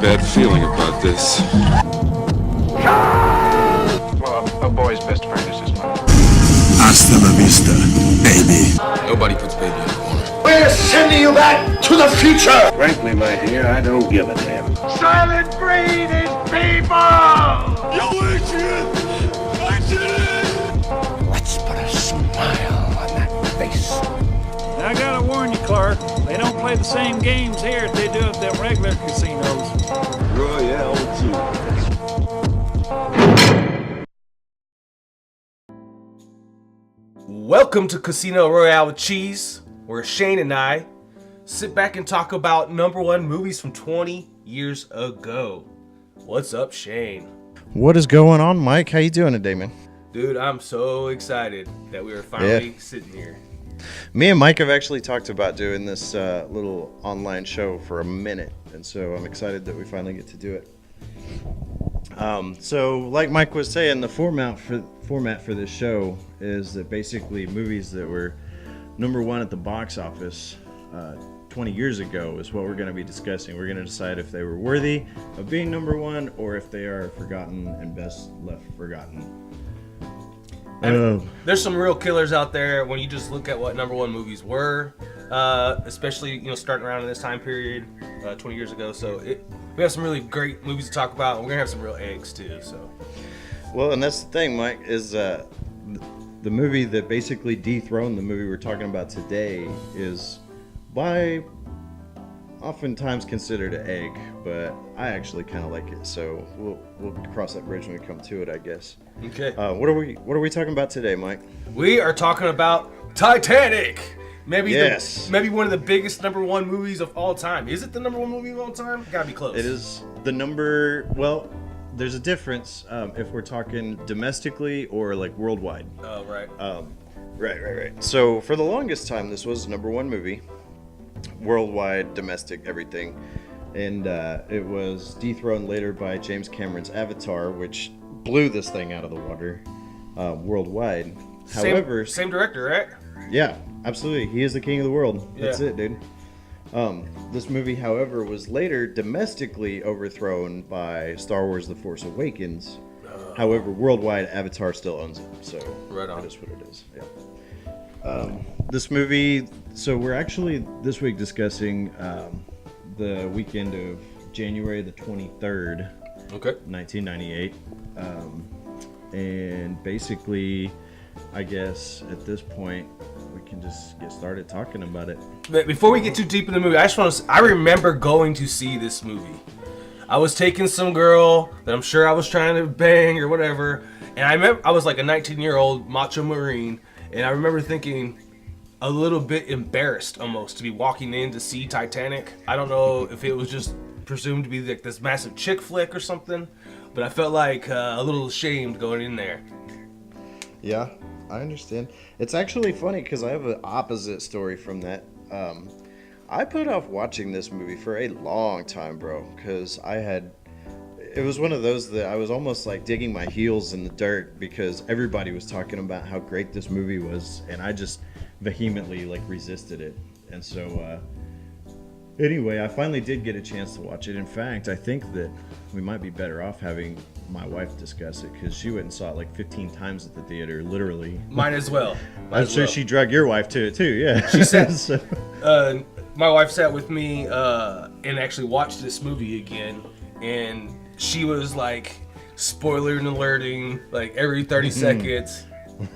bad feeling about this. Well, a boy's best friend is his mother. Hasta la vista, baby. Nobody puts baby in the corner. We're sending you back to the future! Frankly, my dear, I don't give a damn. Silent breed is people! Yo, Adrian! I did it! Let's put a smile on that face. I gotta warn you, Clark. They don't play the same games here as they do at them regular casinos. Royale 2. Welcome to Casino Royale with Cheese, where Shane and I sit back and talk about number one movies from 20 years ago. What's up, Shane? What is going on, Mike? How you doing today, man? Dude, I'm so excited that we are finally sitting here. Me and Mike have actually talked about doing this little online show for a minute, and so I'm excited that we finally get to do it. So, like Mike was saying, the format for this show is that basically movies that were number one at the box office 20 years ago is what we're going to be discussing. We're going to decide if they were worthy of being number one or if they are forgotten and best left forgotten. There's some real killers out there when you just look at what number one movies were, especially starting around in this time period, 20 years ago. So we have some really great movies to talk about, and we're gonna have some real eggs too. So, well, and that's the thing, Mike, is the movie that basically dethroned the movie we're talking about today is by oftentimes considered an egg, but I actually kind of like it. So we'll cross that bridge when we come to it, I guess. Okay. What are we talking about today, Mike? We are talking about Titanic. Maybe yes. Maybe one of the biggest number one movies of all time. Is it the number one movie of all time? Gotta be close. It is the number. Well, there's a difference if we're talking domestically or like worldwide. Oh, right. Right. So for the longest time, this was the number one movie, worldwide, domestic, everything, and it was dethroned later by James Cameron's Avatar, which blew this thing out of the water worldwide. However, same director, right? Yeah, absolutely. He is the king of the world. Yeah. That's it, dude. This movie, however, was later domestically overthrown by Star Wars: The Force Awakens. However, worldwide, Avatar still owns it. So right on. That is what it is. Yeah. This movie. So we're actually this week discussing the weekend of January the 23rd, 1998, and basically, I guess at this point we can just get started talking about it. But before we get too deep in the movie, I remember going to see this movie. I was taking some girl that I'm sure I was trying to bang or whatever, and I was like a 19-year-old macho Marine, and I remember thinking a little bit embarrassed almost to be walking in to see Titanic. I don't know if it was just presumed to be like this massive chick flick or something, but I felt like a little ashamed going in there. Yeah, I understand. It's actually funny because I have an opposite story from that. I put off watching this movie for a long time, bro, because it was one of those that I was almost like digging my heels in the dirt because everybody was talking about how great this movie was, and I just vehemently like resisted it. And so anyway, I finally did get a chance to watch it. In fact, I think that we might be better off having my wife discuss it because she went and saw it like 15 times at the theater, literally. Might as well. I'm sure she dragged your wife to it too, yeah. She said, so. My wife sat with me and actually watched this movie again, and she was like spoiler and alerting like every 30 seconds,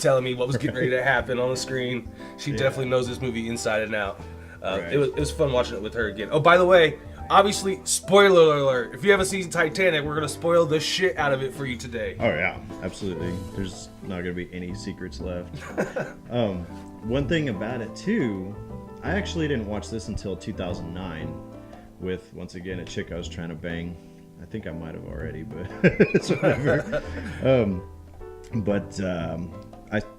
telling me what was getting ready to happen on the screen. She definitely knows this movie inside and out. Right. It was fun watching it with her again. Oh, by the way, obviously, spoiler alert. If you haven't seen Titanic, we're going to spoil the shit out of it for you today. Oh, yeah, absolutely. There's not going to be any secrets left. One thing about it, too, I actually didn't watch this until 2009 with, once again, a chick I was trying to bang. I think I might have already, but it's whatever.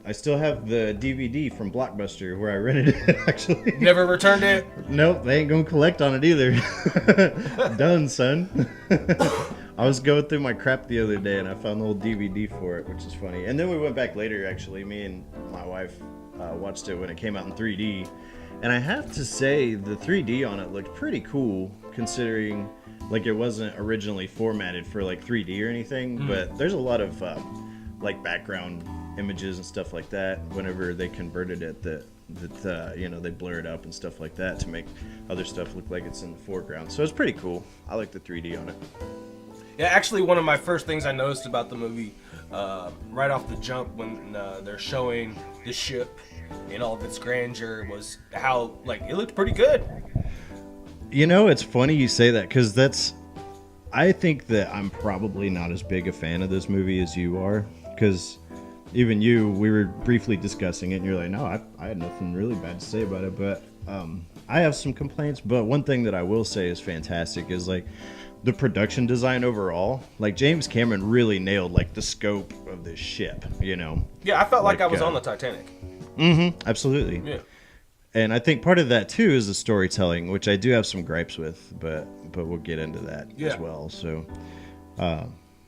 I still have the DVD from Blockbuster where I rented it, actually. Never returned it? Nope, they ain't gonna collect on it either. Done, son. I was going through my crap the other day and I found the old DVD for it, which is funny. And then we went back later, actually. Me and my wife watched it when it came out in 3D. And I have to say, the 3D on it looked pretty cool, considering Like it wasn't originally formatted for like 3D or anything, but there's a lot of like background images and stuff like that. Whenever they converted it, that they blur it up and stuff like that to make other stuff look like it's in the foreground. So it's pretty cool. I like the 3D on it. Yeah, actually, one of my first things I noticed about the movie, right off the jump, when they're showing the ship in all of its grandeur, was how like it looked pretty good. You know, it's funny you say that because I think that I'm probably not as big a fan of this movie as you are, because even we were briefly discussing it, and you're like, no, I had nothing really bad to say about it, but I have some complaints. But one thing that I will say is fantastic is like the production design overall. Like James Cameron really nailed like the scope of this ship, you know. Yeah, I felt like I was on the Titanic. Absolutely. Yeah. And I think part of that too is the storytelling, which I do have some gripes with, but we'll get into that as well. So, but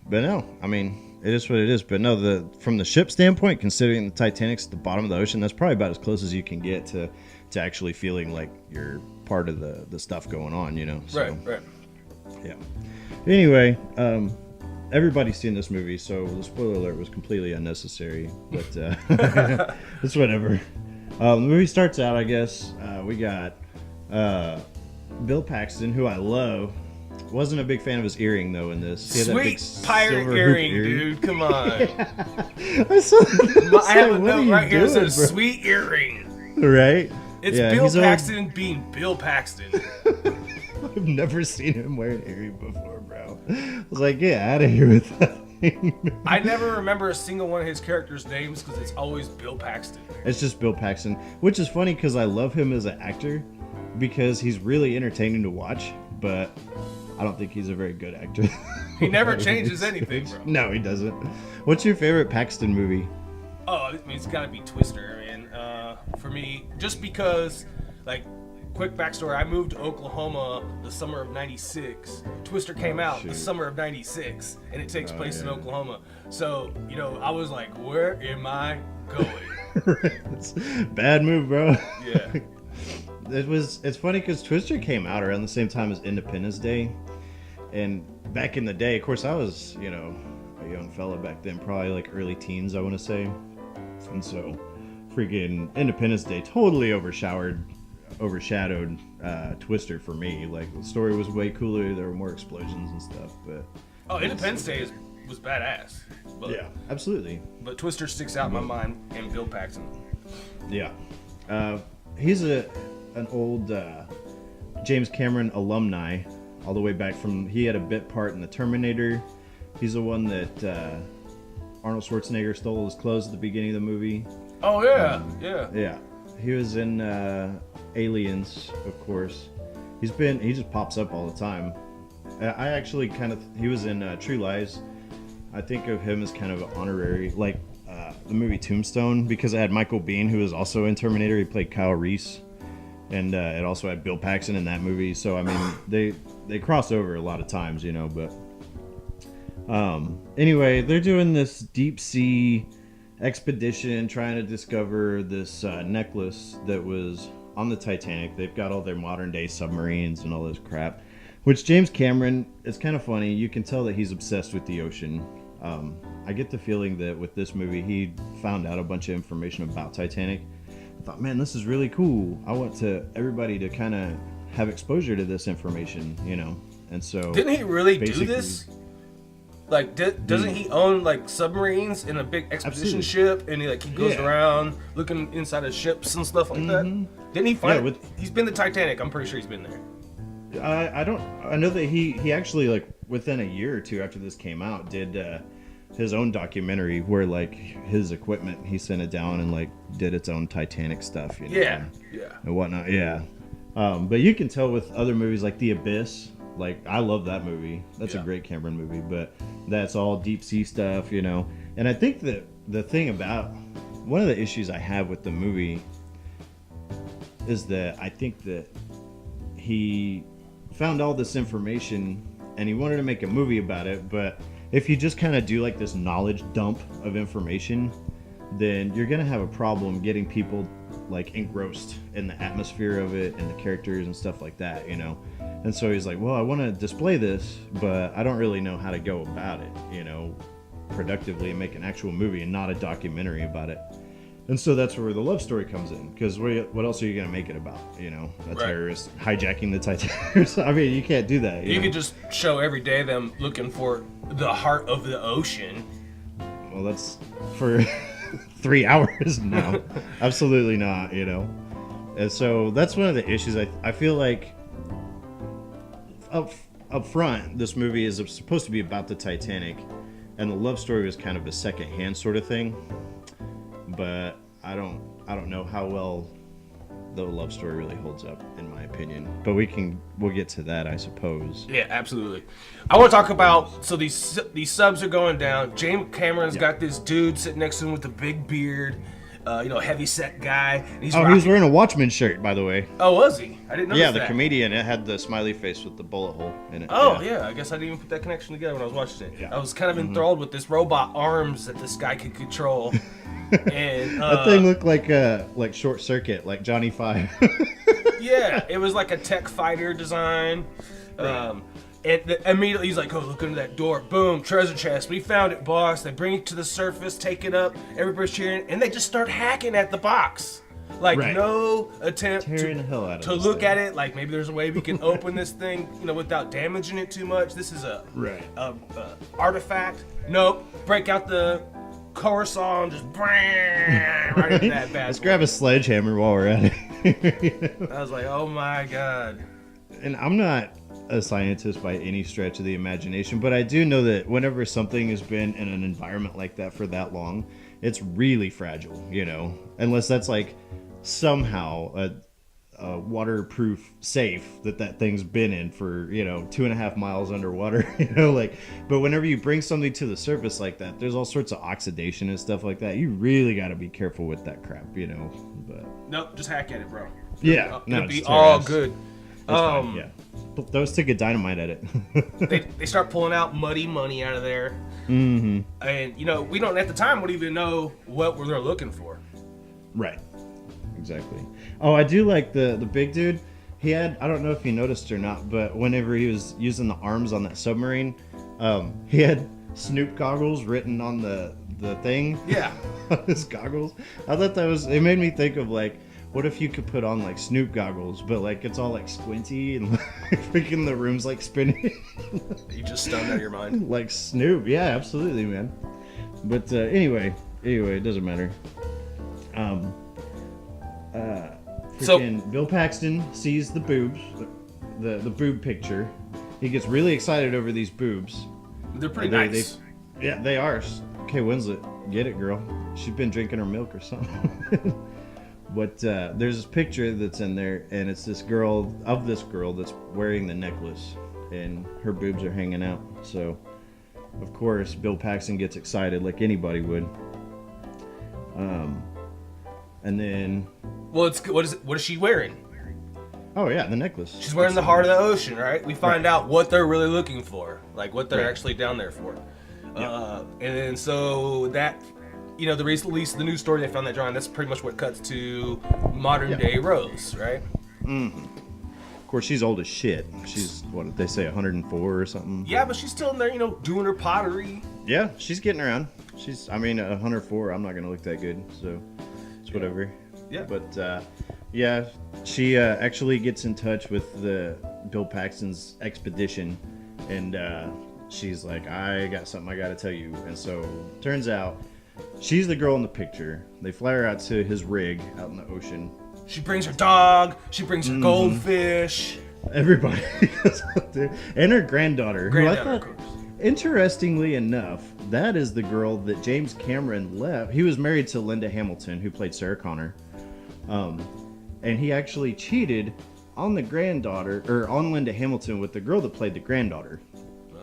no, I mean, it is what it is. But no, from the ship standpoint, considering the Titanic's at the bottom of the ocean, that's probably about as close as you can get to actually feeling like you're part of the stuff going on, you know. So, Right. Yeah. Anyway, everybody's seen this movie, so the spoiler alert was completely unnecessary. But it's whatever. The movie starts out, I guess. We got Bill Paxton, who I love. Wasn't a big fan of his earring, though, in this. He had that big Sweet pirate silver hoop earring, dude. Come on. I have a note right here that says sweet earring. Right? It's Yeah, Bill he's Paxton being Bill Paxton. I've never seen him wear an earring before, bro. I was like, get out of here with that thing. I never remember a single one of his characters' names because it's always Bill Paxton. It's just Bill Paxton, which is funny because I love him as an actor because he's really entertaining to watch, but I don't think he's a very good actor. He never changes anything, bro. No, he doesn't. What's your favorite Paxton movie? Oh, I mean, it's got to be Twister, man. For me, just because, like, quick backstory, I moved to Oklahoma the summer of '96. Twister came out the summer of '96, and it takes place in Oklahoma. So, you know, I was like, where am I going? Bad move, bro. Yeah. It's funny because Twister came out around the same time as Independence Day. And back in the day, of course, I was, you know, a young fella back then, probably like early teens, I want to say. And so, freaking Independence Day totally overshadowed Twister for me. Like, the story was way cooler, there were more explosions and stuff, but... Oh, Independence Day was badass. But, yeah, absolutely. But Twister sticks out in my mind, and Bill Paxton. Yeah. He's an old James Cameron alumni, all the way back from... He had a bit part in The Terminator. He's the one that Arnold Schwarzenegger stole his clothes at the beginning of the movie. Oh, yeah. Yeah. He was in Aliens, of course. He just pops up all the time. I actually he was in True Lies. I think of him as kind of an honorary, like the movie Tombstone, because it had Michael Biehn, who was also in Terminator. He played Kyle Reese. And it also had Bill Paxton in that movie. So, I mean, they cross over a lot of times, you know, but... Anyway, they're doing this deep sea expedition trying to discover this necklace that was on the Titanic. They've got all their modern day submarines and all this crap, which James Cameron, it's kind of funny. You can tell that he's obsessed with the ocean. I get the feeling that with this movie, he found out a bunch of information about Titanic. I thought, man, this is really cool. I want everybody to kind of have exposure to this information, you know? And so... Didn't he really do this? Like, doesn't he own, like, submarines in a big expedition ship? And he goes around looking inside of ships and stuff like that? Didn't he find... he's been to Titanic. I'm pretty sure he's been there. I know that he actually, like, within a year or two after this came out, did his own documentary where, like, his equipment, he sent it down and, like, did its own Titanic stuff, you know? Yeah. And whatnot, yeah. But you can tell with other movies like The Abyss, like, I love that movie. That's a great Cameron movie, but that's all deep sea stuff, you know? And I think that the thing about... One of the issues I have with the movie is that I think that he found all this information and he wanted to make a movie about it, but if you just kind of do like this knowledge dump of information, then you're going to have a problem getting people like engrossed in the atmosphere of it and the characters and stuff like that, you know. And so he's like, well, I want to display this, but I don't really know how to go about it, you know, productively and make an actual movie and not a documentary about it. And so that's where the love story comes in, because what else are you going to make it about? You know, a terrorist hijacking the Titanic. I mean, you can't do that. You could just show every day them looking for the heart of the ocean. Well, that's for 3 hours. No, absolutely not, you know. And so that's one of the issues. I feel like up front, this movie is supposed to be about the Titanic, and the love story was kind of a second-hand sort of thing. But I don't know how well the love story really holds up, in my opinion. But we'll get to that, I suppose. Yeah, absolutely. I want to talk about, so these subs are going down. James Cameron's got this dude sitting next to him with a big beard, heavy set guy. And he was wearing a Watchmen shirt, by the way. Oh, was he? I didn't know. Yeah, the comedian. It had the smiley face with the bullet hole in it. Oh, yeah. I guess I didn't even put that connection together when I was watching it. Yeah. I was kind of enthralled with this robot arms that this guy could control. And that thing looked like Short Circuit, like Johnny Five. Yeah, it was like a tech fighter design. Right. And immediately he's like, "Oh, look under that door! Boom, treasure chest! We found it, boss!" They bring it to the surface, take it up. Everybody's cheering, and they just start hacking at the box. Like no attempt to look at it. Like maybe there's a way we can open this thing, without damaging it too much. This is a artifact. Nope. Break out the core saw and just right into that bad. Let's grab a sledgehammer while we're at it. I was like, oh my god. And I'm not a scientist by any stretch of the imagination, but I do know that whenever something has been in an environment like that for that long, it's really fragile, unless that's like somehow a waterproof safe that thing's been in for 2.5 miles underwater. But whenever you bring something to the surface like that, there's all sorts of oxidation and stuff like that. You really got to be careful with that crap, but nope, just hack at it, bro. It'll be all good. Yeah, throw a stick of dynamite at it. they start pulling out muddy money out of there. Mm-hmm. And we don't at the time would even know what they're looking for. Right. Exactly. Oh, I do like the big dude. He had, I don't know if you noticed or not, but whenever he was using the arms on that submarine, he had Snoop goggles written on the thing. Yeah. On his goggles. I thought it made me think of like, what if you could put on like Snoop goggles, but like it's all like squinty and like freaking the room's like spinning. You just stoned out of your mind. Like Snoop. Yeah, absolutely, man. But anyway, it doesn't matter. Bill Paxton sees the boobs, the boob picture. He gets really excited over these boobs. They're pretty nice. They are. Kate Winslet, get it, girl. She's been drinking her milk or something. But there's this picture that's in there, and it's this girl that's wearing the necklace, and her boobs are hanging out. So, of course, Bill Paxton gets excited like anybody would. And then, well, what is she wearing? Oh yeah, the necklace. She's wearing the heart of the ocean, right? We find out what they're really looking for, like what they're actually down there for. And then so that, the release of the news story, they found that drawing. That's pretty much what cuts to modern day Rose, right? Mm-hmm. Of course, she's old as shit. She's what did they say, 104 or something? Yeah, but she's still in there, doing her pottery. Yeah, she's getting around. 104. I'm not gonna look that good, so. Whatever. Yeah. But she actually gets in touch with the Bill Paxton's expedition, and she's like, I got something I got to tell you. And so turns out she's the girl in the picture. They fly her out to his rig out in the ocean. She brings her dog. She brings her goldfish. Everybody goes out there, and her granddaughter. Interestingly enough, that is the girl that James Cameron left. He was married to Linda Hamilton, who played Sarah Connor. And he actually cheated on the granddaughter, or on Linda Hamilton with the girl that played the granddaughter.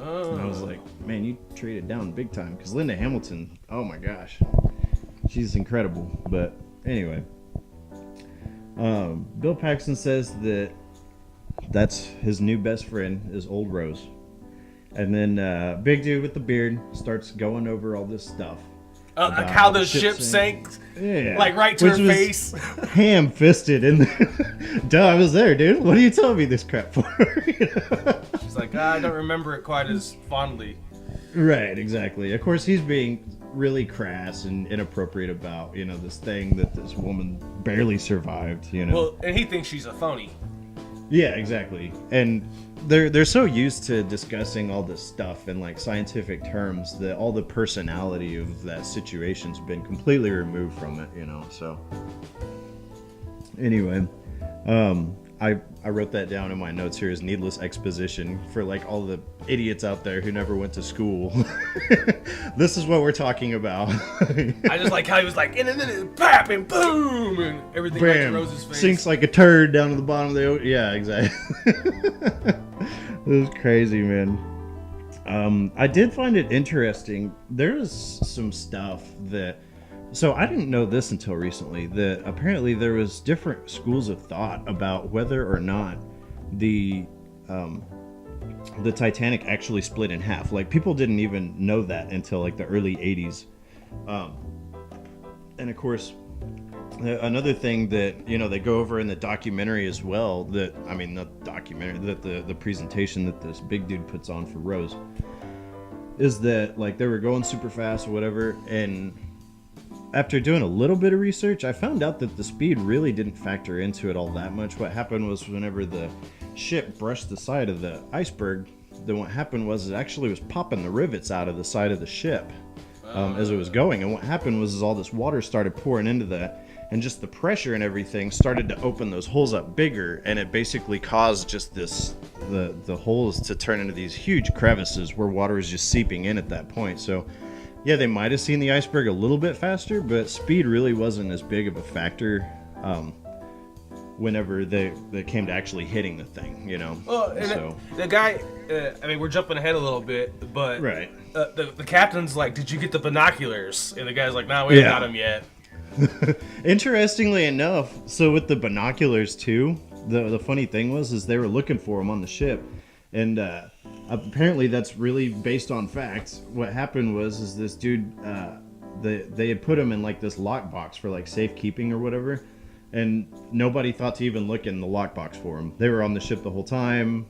Oh. And I was like, man, you traded down big time. Because Linda Hamilton, oh my gosh. She's incredible. But anyway. Bill Paxton says that's his new best friend is Old Rose. And then big dude with the beard starts going over all this stuff. Like about how the ship sank, Yeah. like right to Which her was face. ham-fisted, and duh, I was there, dude. What are you telling me this crap for? She's like, I don't remember it quite as fondly. Right, exactly. Of course, he's being really crass and inappropriate about, this thing that this woman barely survived, Well, and he thinks she's a phony. Yeah, exactly. And they're so used to discussing all this stuff in like scientific terms that all the personality of that situation's been completely removed from it, So anyway, I wrote that down in my notes here as needless exposition for like all the idiots out there who never went to school. This is what we're talking about. I just like how he was like, and then it pap and boom, and everything right to Rose's face. Sinks like a turd down to the bottom of the ocean. Yeah, exactly. It was crazy, man. I did find it interesting. There's some stuff that... So I didn't know this until recently, that apparently there was different schools of thought about whether or not the Titanic actually split in half. Like, people didn't even know that until like the early 80s. And of course, another thing that, they go over in the documentary as well, not documentary, that the presentation that this big dude puts on for Rose, is that like they were going super fast or whatever, and after doing a little bit of research, I found out that the speed really didn't factor into it all that much. What happened was whenever the ship brushed the side of the iceberg, then what happened was it actually was popping the rivets out of the side of the ship as it was going. And what happened was all this water started pouring into that, and just the pressure and everything started to open those holes up bigger, and it basically caused just the holes to turn into these huge crevices where water was just seeping in at that point. So yeah, they might have seen the iceberg a little bit faster, but speed really wasn't as big of a factor whenever they came to actually hitting the thing, Well, and so the guy, we're jumping ahead a little bit, but right. The captain's like, did you get the binoculars? And the guy's like, no, we haven't got them yet. Interestingly enough, so with the binoculars too, the funny thing was they were looking for them on the ship, and apparently that's really based on facts. What happened was this dude, they had put him in like this lockbox for like safekeeping or whatever, and nobody thought to even look in the lockbox for him. They were on the ship the whole time,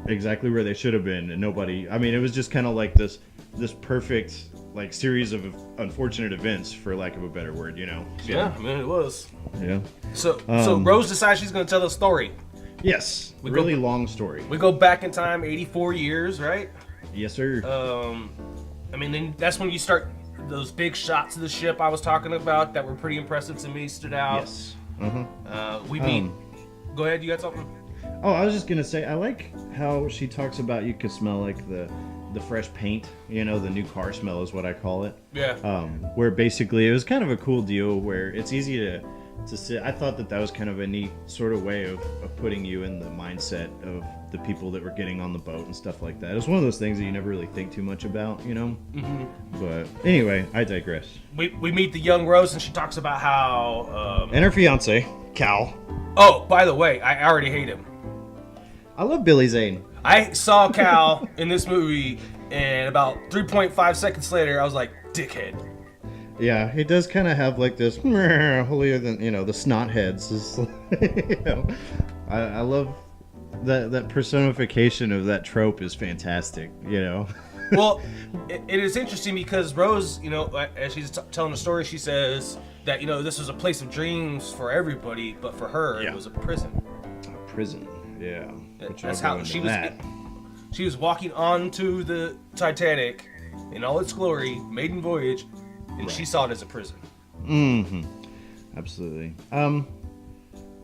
exactly where they should have been, and nobody. I mean, it was just kind of like this perfect like series of unfortunate events, for lack of a better word, So, Yeah, man, it was. Yeah. So Rose decides she's gonna tell the story. Yes. We Really go- long story. We go back in time 84 years, right? Yes, sir. Then that's when you start those big shots of the ship I was talking about that were pretty impressive to me, stood out. Yes. We meet. Go ahead, you got something? Oh, I was just gonna say, I like how she talks about you could smell like the fresh paint, the new car smell is what I call it. Yeah. Where basically it was kind of a cool deal where it's easy to sit. I thought that was kind of a neat sort of way of putting you in the mindset of the people that were getting on the boat and stuff like that. It's one of those things that you never really think too much about, Mm-hmm. But anyway, I digress. We meet the young Rose, and she talks about how... And her fiance, Cal. Oh, by the way, I already hate him. I love Billy Zane. I saw Cal in this movie, and about 3.5 seconds later, I was like, dickhead. Yeah, he does kind of have like this holier than the snot heads. I love that personification of that trope is fantastic. Well, it is interesting because Rose, as she's telling the story, she says that this was a place of dreams for everybody, but for her, it was a prison. A prison, yeah. Which That's I'll go how into she that. was. She was walking onto the Titanic in all its glory, maiden voyage, and she saw it as a prison. Mm-hmm. Absolutely.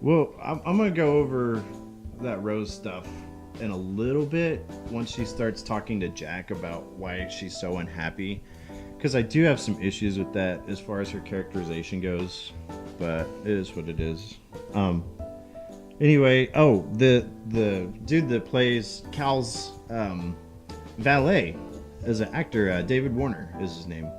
Well, I'm gonna go over that Rose stuff in a little bit once she starts talking to Jack about why she's so unhappy, because I do have some issues with that as far as her characterization goes, but it is what it is. Anyway, the dude that plays Cal's valet is an actor, David Warner is his name,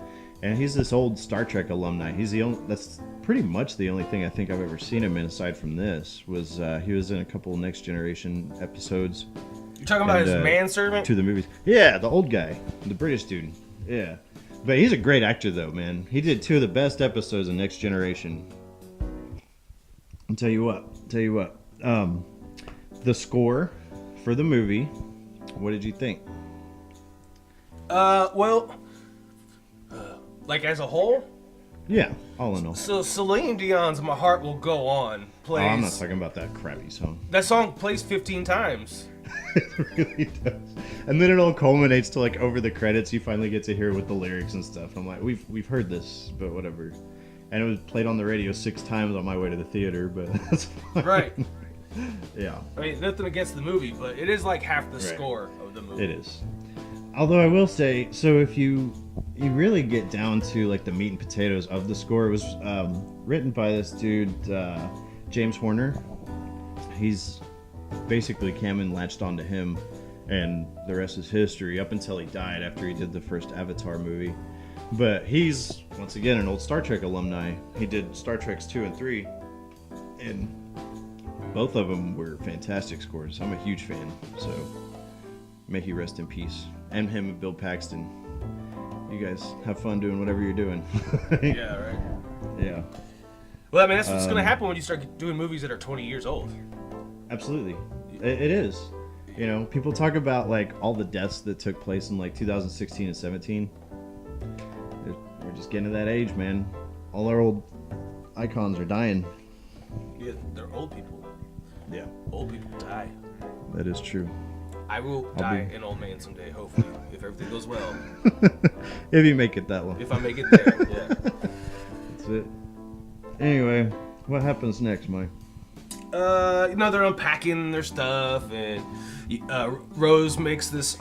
and he's this old Star Trek alumni. He's the only, that's pretty much the only thing I think I've ever seen him in aside from this. Was he was in a couple of Next Generation episodes. You're talking about his manservant? To the movies. Yeah, the old guy, the British dude. Yeah. But he's a great actor, though, man. He did 2 of the best episodes of Next Generation. I'll tell you what. The score for the movie, what did you think? Like as a whole? Yeah, all in all. So Celine Dion's "My Heart Will Go On" plays. Oh, I'm not talking about that crappy song. That song plays 15 times. It really does. And then it all culminates to like over the credits, you finally get to hear with the lyrics and stuff. I'm like, we've heard this, but whatever. And it was played on the radio 6 times on my way to the theater, but that's fine. Right. Yeah. I mean, nothing against the movie, but it is like half the Right. score of the movie. It is. Although I will say, so if you really get down to like the meat and potatoes of the score, it was written by this dude, James Horner. He's basically Cameron latched onto him, and the rest is history up until he died after he did the first Avatar movie. But he's, once again, an old Star Trek alumni. He did Star Treks 2 and 3, and both of them were fantastic scores. I'm a huge fan, so may he rest in peace. And him and Bill Paxton. You guys have fun doing whatever you're doing. Yeah, right. Yeah, Well, I mean, that's what's going to happen when you start doing movies that are 20 years old. absolutely. It is. You know, people talk about like all the deaths that took place in like 2016 and 17. We're just getting to that age, man. All our old icons are dying. Yeah, they're old people. Yeah, Old people die. that is true. I will die an old man someday, hopefully, if everything goes well. If you make it that long. If I make it there, yeah. That's it. Anyway, what happens next, Mike? They're unpacking their stuff, and Rose makes this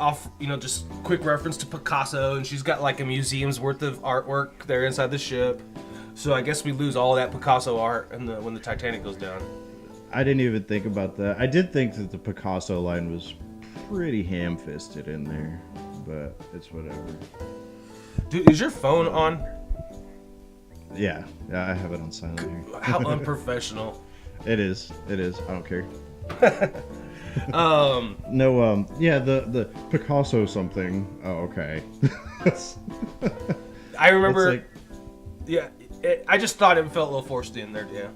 just quick reference to Picasso, and she's got like a museum's worth of artwork there inside the ship. So I guess we lose all that Picasso art when the Titanic goes down. I didn't even think about that. I did think that the Picasso line was pretty ham-fisted in there, but it's whatever. Dude, is your phone on? Yeah, I have it on silent here. How unprofessional. It is. I don't care. Um, No, yeah, the Picasso something. Oh, okay. I remember. It's Yeah, I just thought it felt a little forced in there. Yeah.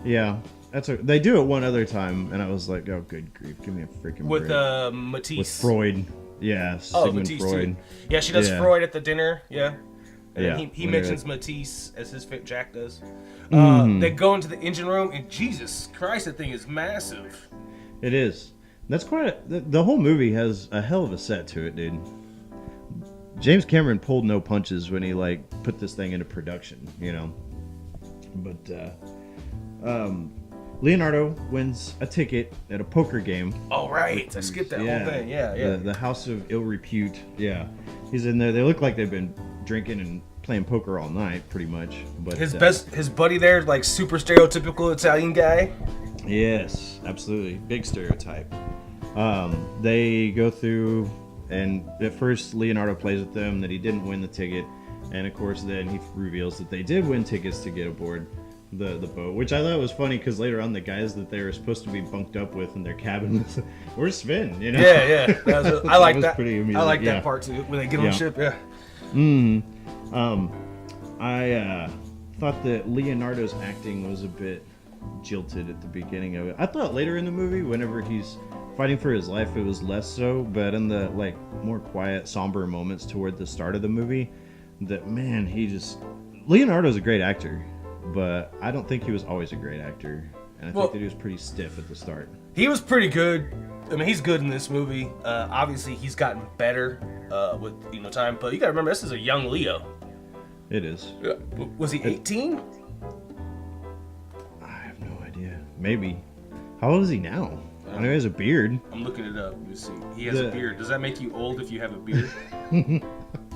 Yeah, they do it one other time, and I was like, oh, good grief, give me a freaking With break. Matisse. With Freud. Yeah, Oh, Sigmund Matisse Freud. too. Yeah, she does Yeah. Freud at the dinner. Yeah. And Yeah, then he when mentions they're- Matisse as his fit Jack does. Mm. They go into the engine room, and Jesus Christ, that thing is massive. It is. That's the whole movie has a hell of a set to it, dude. James Cameron pulled no punches when he like put this thing into production, you know. But Leonardo wins a ticket at a poker game. Oh right, I skipped that whole thing. Yeah. The House of Ill Repute. Yeah, he's in there. They look like they've been drinking and playing poker all night, pretty much. But His buddy there, like super stereotypical Italian guy. Yes, absolutely. Big stereotype. They go through, and at first Leonardo plays with them that he didn't win the ticket, and of course then he reveals that they did win tickets to get aboard the boat, which I thought was funny because later on the guys that they were supposed to be bunked up with in their cabin were Sven, you know? Yeah. I like was that. pretty amusing, I like yeah. that part too when they get on Yeah. the ship. Yeah. I thought that Leonardo's acting was a bit jilted at the beginning of it. I thought later in the movie, whenever he's fighting for his life, it was less so, but in the like more quiet, somber moments toward the start of the movie, that man, Leonardo's a great actor, but I don't think he was always a great actor, and I think that he was pretty stiff at the start. He was pretty good. I mean, he's good in this movie. Obviously, he's gotten better with time. But you gotta remember, this is a young Leo. It is. Was he 18? I have no idea. Maybe. How old is he now? I know he has a beard. I'm looking it up. Let me see. He has a beard. Does that make you old if you have a beard?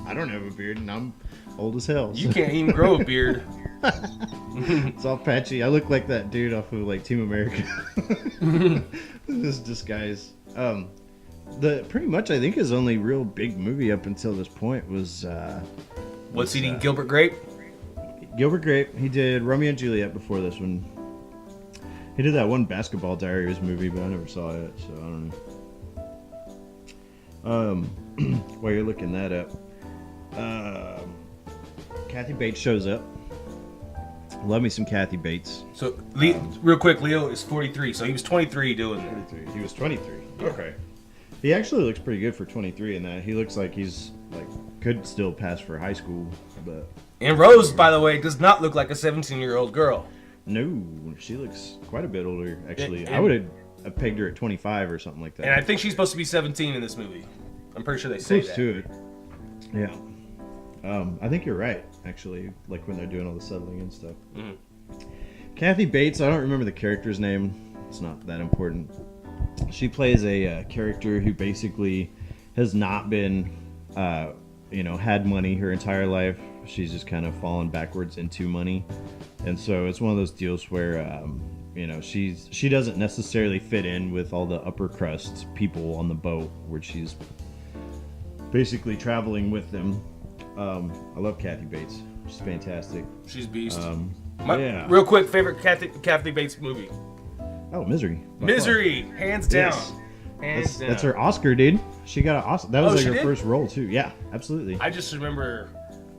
I don't have a beard, and I'm old as hell. You can't even grow a beard. It's all patchy. I look like that dude off of like Team America. This disguise. Pretty much I think his only real big movie up until this point was What's Eating Gilbert Grape? Gilbert Grape. He did Romeo and Juliet before this one. He did that one Basketball Diaries movie, but I never saw it, so I don't know. While you're looking that up, Kathy Bates shows up. Love me some Kathy Bates. So, real quick, Leo is 43, so he was 23 doing that. 23. He was 23. Okay. He actually looks pretty good for 23 in that. He looks like he's like could still pass for high school, but. And Rose, by the way, does not look like a 17-year-old girl. No, she looks quite a bit older, actually. And I would have pegged her at 25 or something like that. And I think she's supposed to be 17 in this movie. I'm pretty sure they say Close that. to it. Yeah. I think you're right, actually, like when they're doing all the settling and stuff. Mm-hmm. Kathy Bates, I don't remember the character's name. It's not that important. She plays a character who basically has not been, had money her entire life. She's just kind of fallen backwards into money. And so it's one of those deals where, she doesn't necessarily fit in with all the upper crust people on the boat where she's basically traveling with them. I love Kathy Bates. She's fantastic. She's beast. Yeah. Real quick, favorite Kathy Bates movie? Oh, Misery. By Misery, far. hands down. Yes. Hands down. That's her Oscar, dude. She got an Oscar. That was like she her did? first role too. Yeah, absolutely. I just remember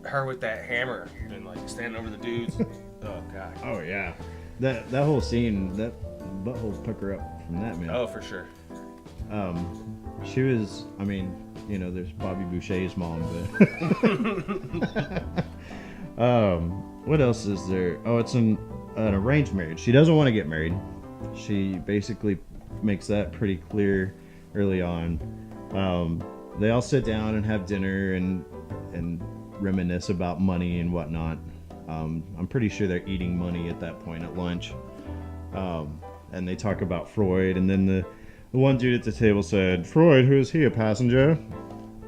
her with that hammer and like standing over the dudes. Oh god. Oh yeah, that whole scene, that butthole pucker up from that, man. Oh, for sure. She was. I mean, there's Bobby Boucher's mom, but what else is there? Oh, it's an arranged marriage. She doesn't want to get married. She basically makes that pretty clear early on. They all sit down and have dinner and reminisce about money and whatnot. I'm pretty sure they're eating money at that point at lunch. And they talk about Freud, and then the one dude at the table said, "Freud, who is he, a passenger?"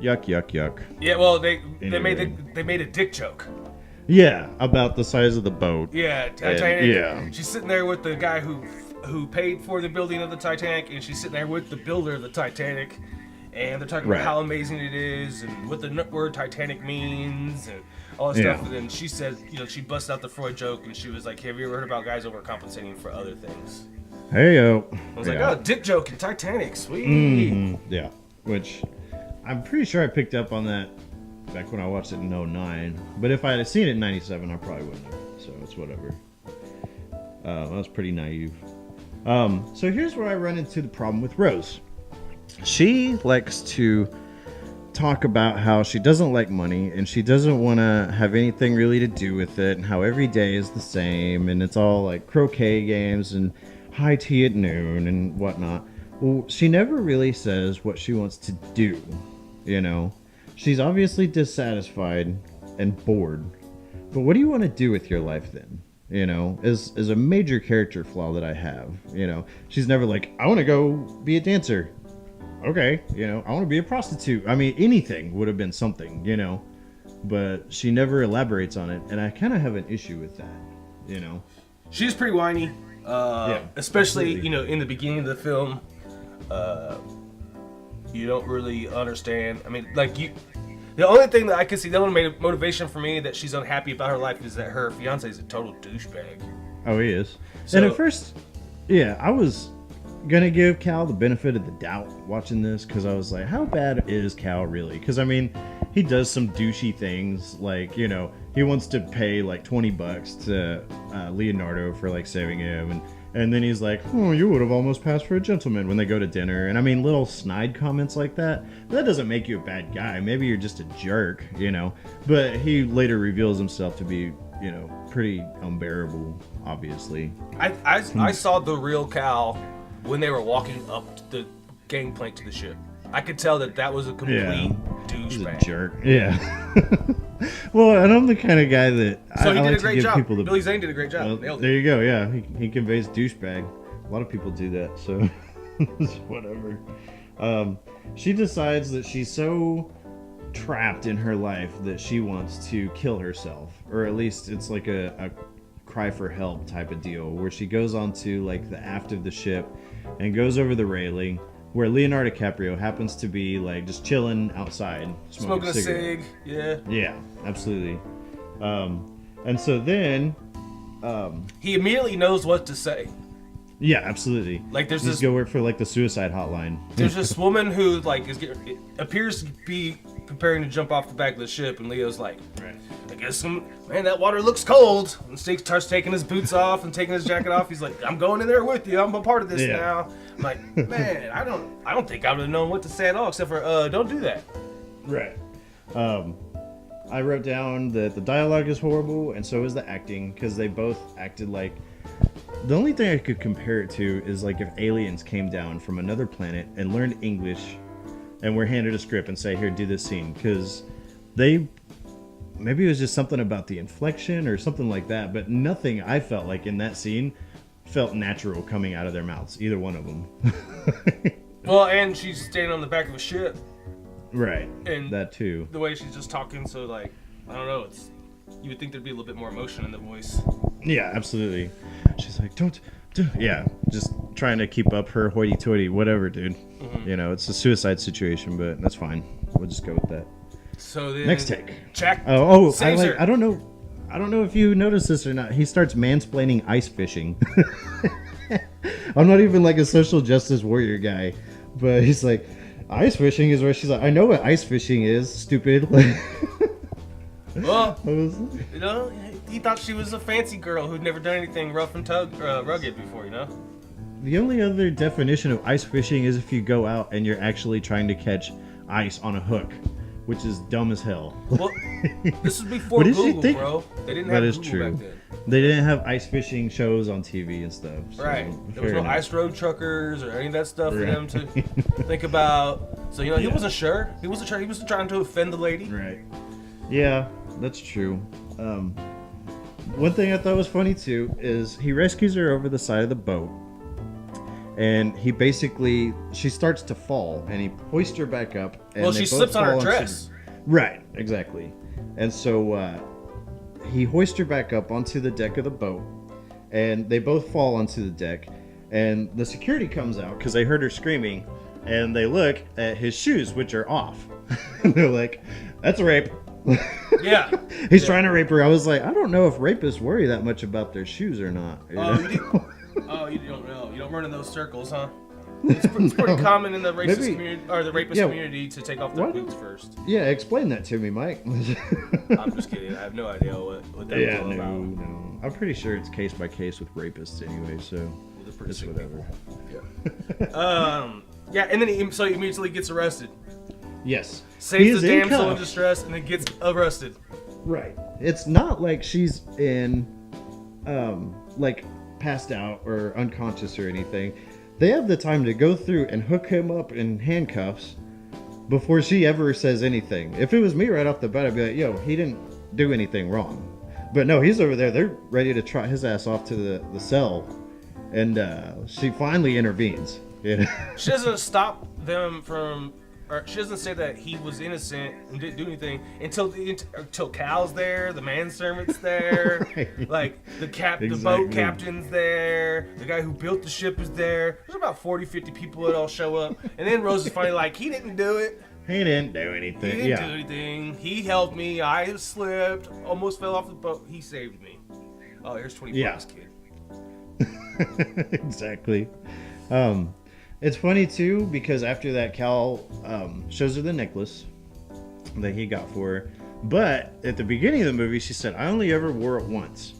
Yuck, yuck, yuck. Yeah, well, they Anyway. made a dick joke. Yeah, about the size of the boat. Yeah, Titanic. yeah. She's sitting there with the guy who paid for the building of the Titanic, and she's sitting there with the builder of the Titanic, and they're talking Right. about how amazing it is and what the word Titanic means and all that Yeah. stuff. And then she said, she busts out the Freud joke, and she was like, "Have you ever heard about guys overcompensating for other things?" Hey yo. I was like, "Oh, dick joke in Titanic, sweet." Yeah, which I'm pretty sure I picked up on that back when I watched it in 09. But if I had seen it in 97, I probably wouldn't have. So it's whatever. I was pretty naive. So here's where I run into the problem with Rose. She likes to talk about how she doesn't like money and she doesn't want to have anything really to do with it, and how every day is the same and it's all like croquet games and high tea at noon and whatnot. Well, she never really says what she wants to do, She's obviously dissatisfied and bored. But what do you want to do with your life then? Is a major character flaw that I have. She's never like, "I want to go be a dancer." Okay, I want to be a prostitute. I mean, anything would have been something, But she never elaborates on it, and I kind of have an issue with that, She's pretty whiny, especially absolutely. in the beginning of the film. You don't really understand. I mean, the only thing that I can see, the only motivation for me that she's unhappy about her life is that her fiance is a total douchebag. Oh, he is. So- And at first, I was gonna give Cal the benefit of the doubt watching this, because I was like, how bad is Cal really? Because I mean, he does some douchey things, like he wants to pay like $20 to Leonardo for like saving him, and then he's like, "Oh, you would have almost passed for a gentleman," when they go to dinner. And I mean, little snide comments like that. But that doesn't make you a bad guy. Maybe you're just a jerk, But he later reveals himself to be, pretty unbearable, obviously. I saw the real Cal when they were walking up the gangplank to the ship. I could tell that was a complete He's a douchebag. jerk. Yeah. Well, and I'm the kind of guy that So I he did like a great to give job. people the. Billy Zane did a great job. Well, Nailed it. there you go. Yeah, he conveys douchebag. A lot of people do that, so it's whatever. She decides that she's so trapped in her life that she wants to kill herself, or at least it's like a cry for help type of deal, where she goes onto like the aft of the ship and goes over the railing, where Leonardo DiCaprio happens to be like just chilling outside Smoking a cigarette. cig, yeah. Yeah, absolutely. And so then, He immediately knows what to say. yeah, absolutely. Like, there's Just this go work for like the suicide hotline. there's this woman who like appears to be preparing to jump off the back of the ship, and Leo's like, I guess, man, that water looks cold. And Steve starts taking his boots off and taking his jacket off. He's like, I'm going in there with you. I'm a part of this now. I'm like, man, I don't think I would have known what to say at all, except for, don't do that. Right. I wrote down that the dialogue is horrible, and so is the acting, because they both acted like... The only thing I could compare it to is like if aliens came down from another planet and learned English and were handed a script and say, here, do this scene. Because they... Maybe it was just something about the inflection or something like that, but nothing I felt like in that scene felt natural coming out of their mouths, either one of them. Well, and she's standing on the back of a ship. Right. And that too. The way she's just talking, so like, I don't know, you would think there'd be a little bit more emotion in the voice. Yeah, absolutely. She's like, don't. Yeah, just trying to keep up her hoity-toity, whatever, dude. Mm-hmm. You know, it's a suicide situation, but that's fine. We'll just go with that. So then, next take. Jack. I don't know if you noticed this or not. He starts mansplaining ice fishing. I'm not even like a social justice warrior guy, but he's like, ice fishing is where she's like, I know what ice fishing is, stupid. Well, you know, he thought she was a fancy girl who'd never done anything rough and rugged before, you know? The only other definition of ice fishing is if you go out and you're actually trying to catch ice on a hook, which is dumb as hell. Well, this was before Google, bro. They didn't have Google back then. They didn't have ice fishing shows on TV and stuff. So right. There was no ice road truckers or any of that stuff for them to think about. So, you know, he wasn't sure. He wasn't trying to offend the lady. Right. Yeah, that's true. One thing I thought was funny, too, is he rescues her over the side of the boat. And she starts to fall, and he hoists her back up. And she slips on her dress. Right, exactly. And so he hoists her back up onto the deck of the boat, and they both fall onto the deck. And the security comes out, because they heard her screaming, and they look at his shoes, which are off. And they're like, that's rape. Yeah. He's trying to rape her. I was like, I don't know if rapists worry that much about their shoes or not. You don't know. You don't run in those circles, huh? It's pretty common in the racist community or the rapist community to take off their boots first. Yeah, explain that to me, Mike. I'm just kidding. I have no idea what that was all about. No. I'm pretty sure it's case by case with rapists anyway, so it's whatever. Yeah. And then he immediately gets arrested. Yes. Saves the damsel in distress and then gets arrested. Right. It's not like she's in, like, passed out or unconscious or anything. They have the time to go through and hook him up in handcuffs before she ever says anything. If it was me right off the bat, I'd be like, yo, he didn't do anything wrong. But no, he's over there. They're ready to trot his ass off to the cell. And she finally intervenes. Yeah. She doesn't stop them from... Or she doesn't say that he was innocent and didn't do anything until Cal's there, the manservant's there, right. Like the boat captain's there, the guy who built the ship is there. There's about 40, 50 people that all show up, and then Rose is finally like, he didn't do it. He didn't do anything. He didn't do anything. He helped me. I slipped, almost fell off the boat. He saved me. Oh, here's 20 bucks, kid. Exactly. It's funny, too, because after that, Cal shows her the necklace that he got for her. But at the beginning of the movie, she said, I only ever wore it once.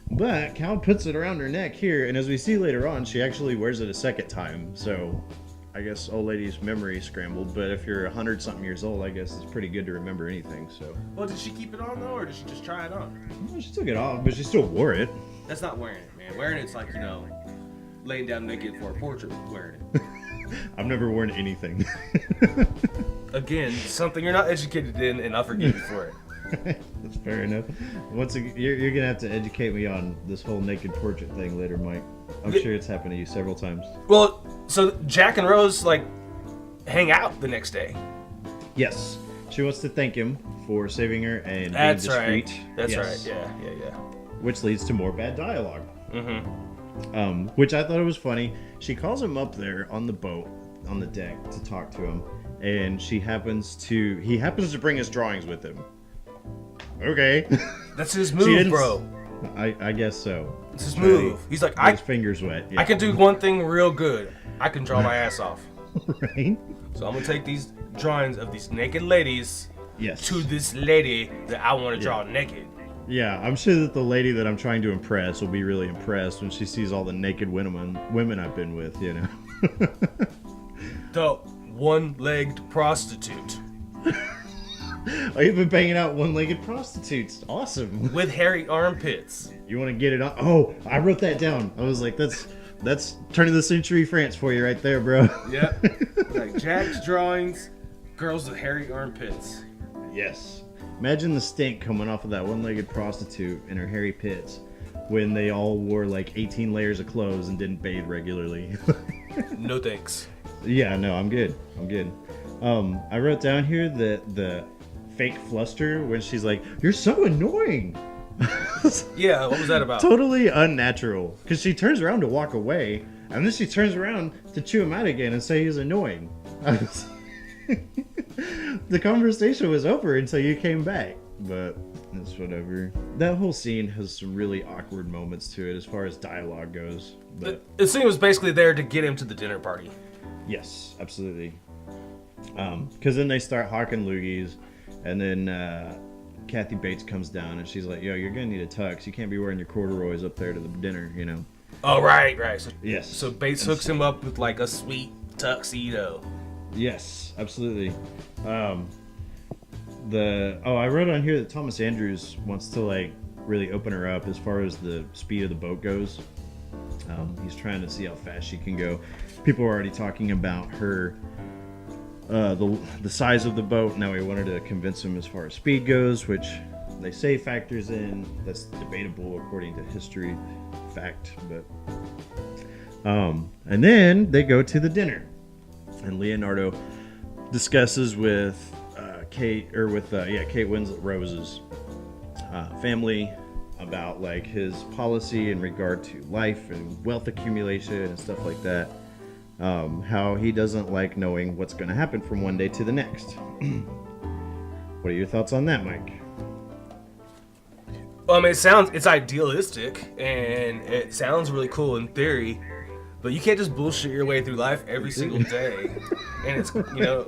But Cal puts it around her neck here, and as we see later on, she actually wears it a second time. So I guess old lady's memory scrambled. But if you're 100-something years old, I guess it's pretty good to remember anything. So. Well, did she keep it on, though, or did she just try it on? Well, she took it off, but she still wore it. That's not wearing it, man. Wearing it's like, you know... laying down naked for a portrait wearing it. I've never worn anything. Again, something you're not educated in, and I'll forgive you for it. That's fair enough. Once again, you're gonna have to educate me on this whole naked portrait thing later, Mike. I'm sure it's happened to you several times. Well, so Jack and Rose hang out the next day. Yes, she wants to thank him for saving her and being discreet. That's right. Yeah. Which leads to more bad dialogue. Mm-hmm. Which I thought it was funny. She calls him up there on the boat, on the deck, to talk to him, and he happens to bring his drawings with him. Okay. That's his move, bro. I guess so. It's his move. He's like, his fingers wet. Yeah. I can do one thing real good. I can draw my ass off. Right. So I'm gonna take these drawings of these naked ladies Yes. to this lady that I want to draw naked. Yeah, I'm sure that the lady that I'm trying to impress will be really impressed when she sees all the naked women I've been with, you know. The one-legged prostitute. Oh, you've been banging out one-legged prostitutes. Awesome. With hairy armpits. You want to get it on? Oh, I wrote that down. I was like, that's turn of the century France for you right there, bro. Yep. Like Jack's drawings, girls with hairy armpits. Yes. Imagine the stink coming off of that one-legged prostitute and her hairy pits when they all wore like 18 layers of clothes and didn't bathe regularly. No thanks. Yeah, no, I'm good. I wrote down here that the fake fluster when she's like, "You're so annoying." Yeah, what was that about? Totally unnatural. Because she turns around to walk away, and then she turns around to chew him out again and say he's annoying. The conversation was over until you came back, but it's whatever. That whole scene has some really awkward moments to it as far as dialogue goes. But The scene was basically there to get him to the dinner party. yes, absolutely. Because then they start hawking loogies, and then Kathy Bates comes down and she's like, "Yo, you're gonna need a tux. You can't be wearing your corduroys up there to the dinner, you know." Oh, right. So, Yes. So Bates hooks him up with like a sweet tuxedo. Yes, absolutely. I wrote on here that Thomas Andrews wants to like really open her up as far as the speed of the boat goes. He's trying to see how fast she can go. People are already talking about her, the size of the boat. Now he wanted to convince him as far as speed goes, which they say factors in. That's debatable according to history, fact, but. And then they go to the dinner, and Leonardo discusses with Kate Winslet Rose's family about like his policy in regard to life and wealth accumulation and stuff like that. How he doesn't like knowing what's going to happen from one day to the next. What are your thoughts on that, Mike? Well, I mean, it's idealistic and it sounds really cool in theory, but you can't just bullshit your way through life every single day. And it's, you know.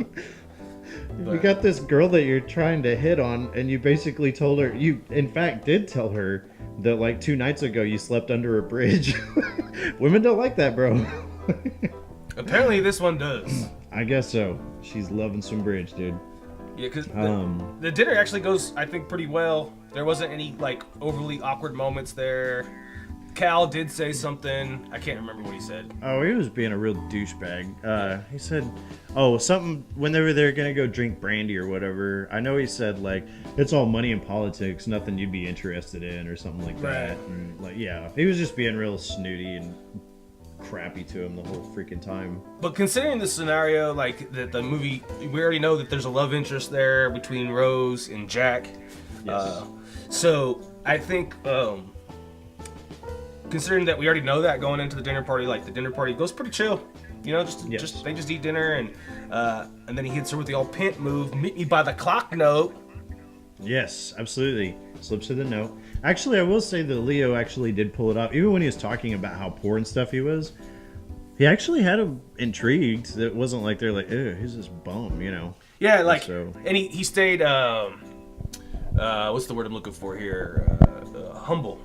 You got this girl that you're trying to hit on, and you basically told her, you in fact did tell her that like 2 nights ago you slept under a bridge. Women don't like that, bro. Apparently this one does. I guess so. She's loving some bridge, dude. Yeah, because the dinner actually goes, I think, pretty well. There wasn't any like overly awkward moments there. Cal did say something. I can't remember what he said. Oh, he was being a real douchebag. He said, something whenever they're gonna go drink brandy or whatever. I know he said like it's all money and politics, nothing you'd be interested in or something like that. And, like, yeah, he was just being real snooty and crappy to him the whole freaking time. But considering the scenario, like the movie, we already know that there's a love interest there between Rose and Jack. Yes. So I think. Considering that we already know that going into the dinner party, like the dinner party goes pretty chill, you know. They just eat dinner and then he hits her with the old pimp move, "Meet me by the clock note." Yes, absolutely. Slips her the note. Actually, I will say that Leo actually did pull it off, even when he was talking about how poor and stuff he was. He actually had him intrigued. It wasn't like they're like, "Ew, who's this bum?" You know. Yeah, like, so. And he stayed. What's the word I'm looking for here? Humble.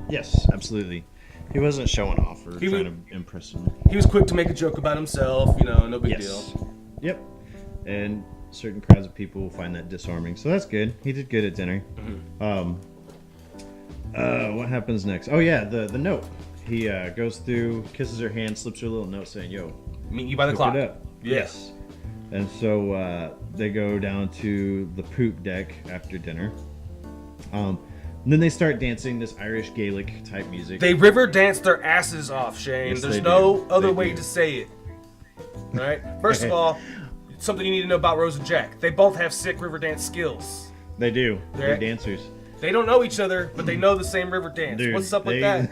Yes, absolutely. He wasn't showing off or trying to impress him. He was quick to make a joke about himself, you know, no big deal. Yep. And certain crowds of people find that disarming, so that's good. He did good at dinner. Mm-hmm. What happens next? Oh yeah, the note. He goes through, kisses her hand, slips her a little note saying, "Yo, meet you by the clock." Yes. And so they go down to the poop deck after dinner. And then they start dancing this Irish Gaelic type music. They river dance their asses off, Shane. Yes, There's they no do. other They way do. to say it. All right. First of all, something you need to know about Rose and Jack. They both have sick river dance skills. They do. They're They're- dancers. They don't know each other, but they know the same river dance. Dude, What's up with that?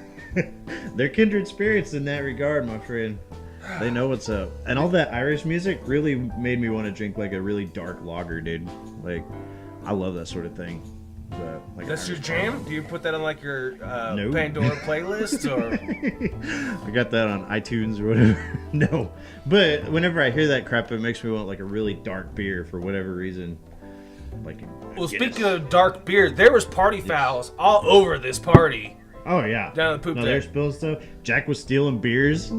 They're kindred spirits in that regard, my friend. They know what's up. And all that Irish music really made me want to drink like a really dark lager, dude. Like, I love that sort of thing. But Like That's your Irish jam? pub. Do you put that on like your No. Pandora playlist or? I got that on iTunes or whatever. No, but whenever I hear that crap, it makes me want like a really dark beer for whatever reason. Like, Well, Guinness. speaking of dark beer, there was party fouls all over this party. Oh yeah, Down the poop no, deck. they're spilling stuff. Jack was stealing beers.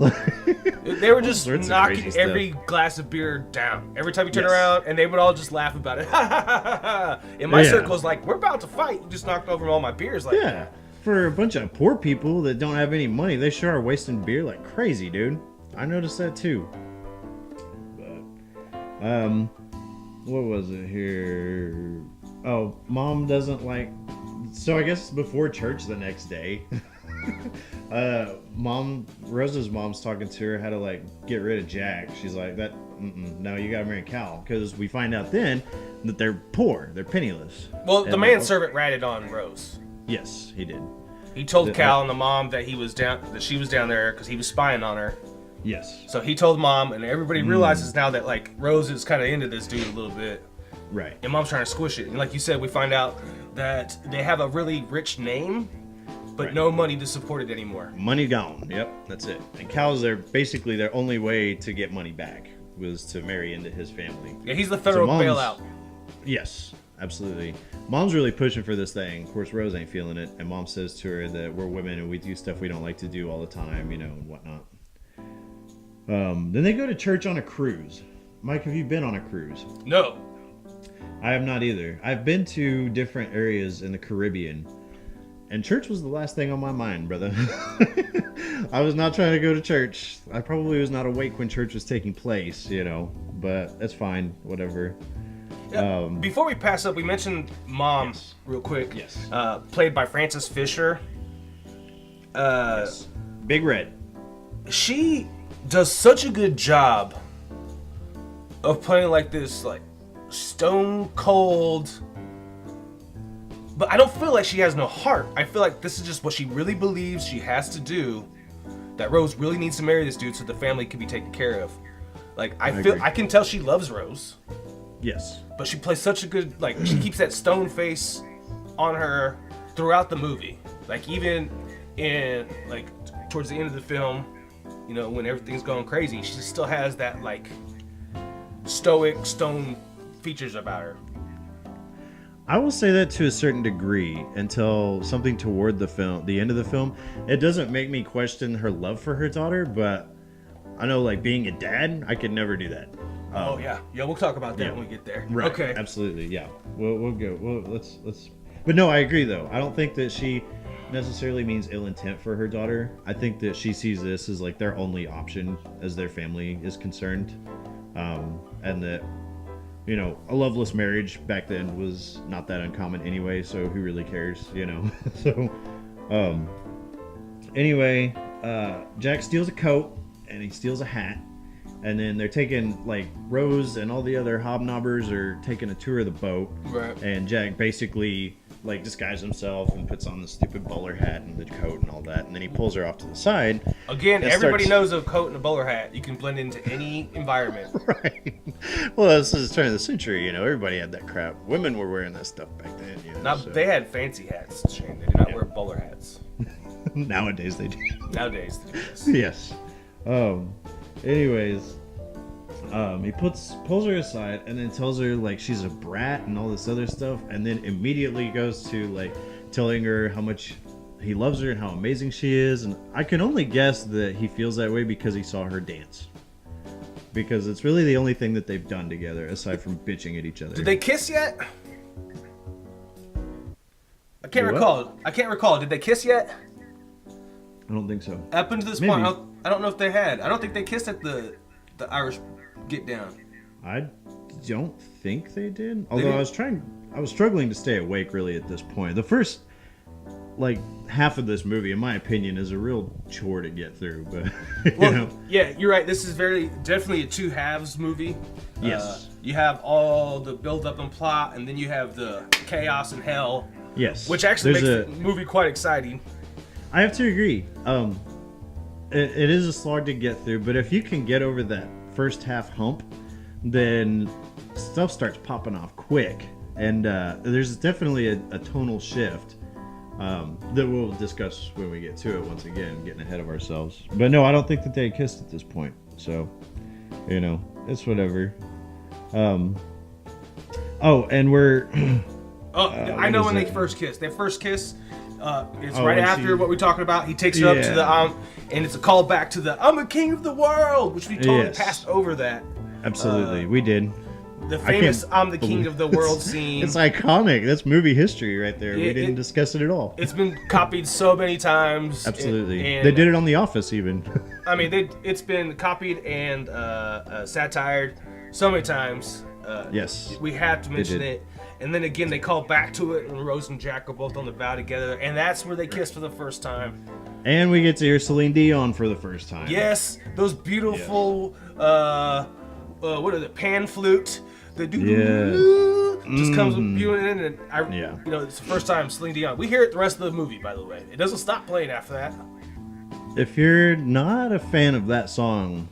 They were just sorts of knocking crazy every glass of beer down. Every time you turn Yes. around, and they would all just laugh about it. In my Yeah. circle, it's like, we're about to fight. You just knocked over all my beers. Like, Yeah, for a bunch of poor people that don't have any money, they sure are wasting beer like crazy, dude. I noticed that too. But, what was it here? Oh, mom doesn't like. So I guess before church the next day, Rosa's mom's talking to her how to like get rid of Jack. She's like, no, you gotta marry Cal, because we find out then that they're poor, they're penniless. well, the And manservant ratted on Rose. Yes, he did. He told Cal and the mom that she was down there because he was spying on her. Yes. So he told mom, and everybody realizes now that like Rose is kind of into this dude a little bit, Right. and mom's trying to squish it. And like you said, we find out that they have a really rich name, but Right. no money to support it anymore. Money gone. Yep, that's it. And Cal's basically their only way to get money back was to marry into his family. Yeah, he's the federal Mom's- bailout. Yes, absolutely. Mom's really pushing for this thing. Of course, Rose ain't feeling it, and Mom says to her that we're women and we do stuff we don't like to do all the time, and whatnot. Then they go to church on a cruise. Mike, have you been on a cruise? No. I have not either. I've been to different areas in the Caribbean, and church was the last thing on my mind, brother. I was not trying to go to church. I probably was not awake when church was taking place, but that's fine, whatever. Yeah, before we pass up, we mentioned Mom Yes. real quick. Yes. Played by Frances Fisher. Yes. Big Red. She does such a good job of playing like this, like stone cold. But I don't feel like she has no heart. I feel like this is just what she really believes she has to do. That Rose really needs to marry this dude so the family can be taken care of. Like I agree. can tell she loves Rose. Yes. But she plays such a good, like, she keeps that stone face on her throughout the movie. Like, even in, like, towards the end of the film, when everything's going crazy, she still has that, like, stoic stone features about her. I will say that to a certain degree until something toward the end of the film. It doesn't make me question her love for her daughter, but I know, like, being a dad, I could never do that. Oh, yeah. Yeah, we'll talk about that yeah. when we get there. Right. Okay. Absolutely. Yeah. We'll go. Well, let's. But no, I agree though. I don't think that she necessarily means ill intent for her daughter. I think that she sees this as like their only option as their family is concerned, and that a loveless marriage back then was not that uncommon anyway. So who really cares? So, anyway, Jack steals a coat and he steals a hat. And then they're taking, like, Rose and all the other hobnobbers are taking a tour of the boat. Right. And Jack basically, like, disguises himself and puts on the stupid bowler hat and the coat and all that. And then he pulls her off to the side. Again, and everybody starts- knows a coat and a bowler hat. You can blend into any environment. Right. Well, this is the turn of the century, everybody had that crap. Women were wearing that stuff back then, so. They had fancy hats, Shane. They did not wear bowler hats. Nowadays they do. Nowadays, they do this. Yes. Anyways, he pulls her aside and then tells her like she's a brat and all this other stuff, and then immediately goes to like telling her how much he loves her and how amazing she is. And I can only guess that he feels that way because he saw her dance. Because it's really the only thing that they've done together aside from bitching at each other. Did they kiss yet? I can't What? recall. Did they kiss yet? I don't think so. Up until this Maybe. point, I don't know if they had. I don't think they kissed at the Irish get down. I don't think they did. Although didn't? I was struggling to stay awake really at this point. The first like half of this movie, in my opinion, is a real chore to get through. But Well, yeah, you're right. This is definitely a two halves movie. Yes. You have all the build up and plot, and then you have the chaos and hell, yes, which actually There's makes the movie quite exciting. I have to agree. It is a slog to get through, but if you can get over that first half hump, then stuff starts popping off quick, And there's definitely a tonal shift that we'll discuss when we get to it. Once again, getting ahead of ourselves. But no, I don't think that they kissed at this point. So, it's whatever. Oh, and we're. I know when they first kiss. Their first kiss. It's right when after she- what we talking about. He takes her up to the and it's a call back to the "I'm a king of the world," which we totally Yes. passed over that. Absolutely, we did. The famous can't "I'm the king believe- of the world" scene. It's iconic. That's movie history right there. We It- didn't it- discuss it at all. It's been copied so many times. Absolutely, and they did it on The Office even. I mean, it's been copied and satired so many times. Yes, We have to mention did. it. And then again, they call back to it when Rose and Jack are both on the bow together, and that's where they kiss for the first time. and we get to hear Celine Dion for the first time. Yes, those beautiful, what are the pan flute, the doo just comes spewing in, and it's the first time Celine Dion. We hear it the rest of the movie, by the way. It doesn't stop playing after that. If you're not a fan of that song,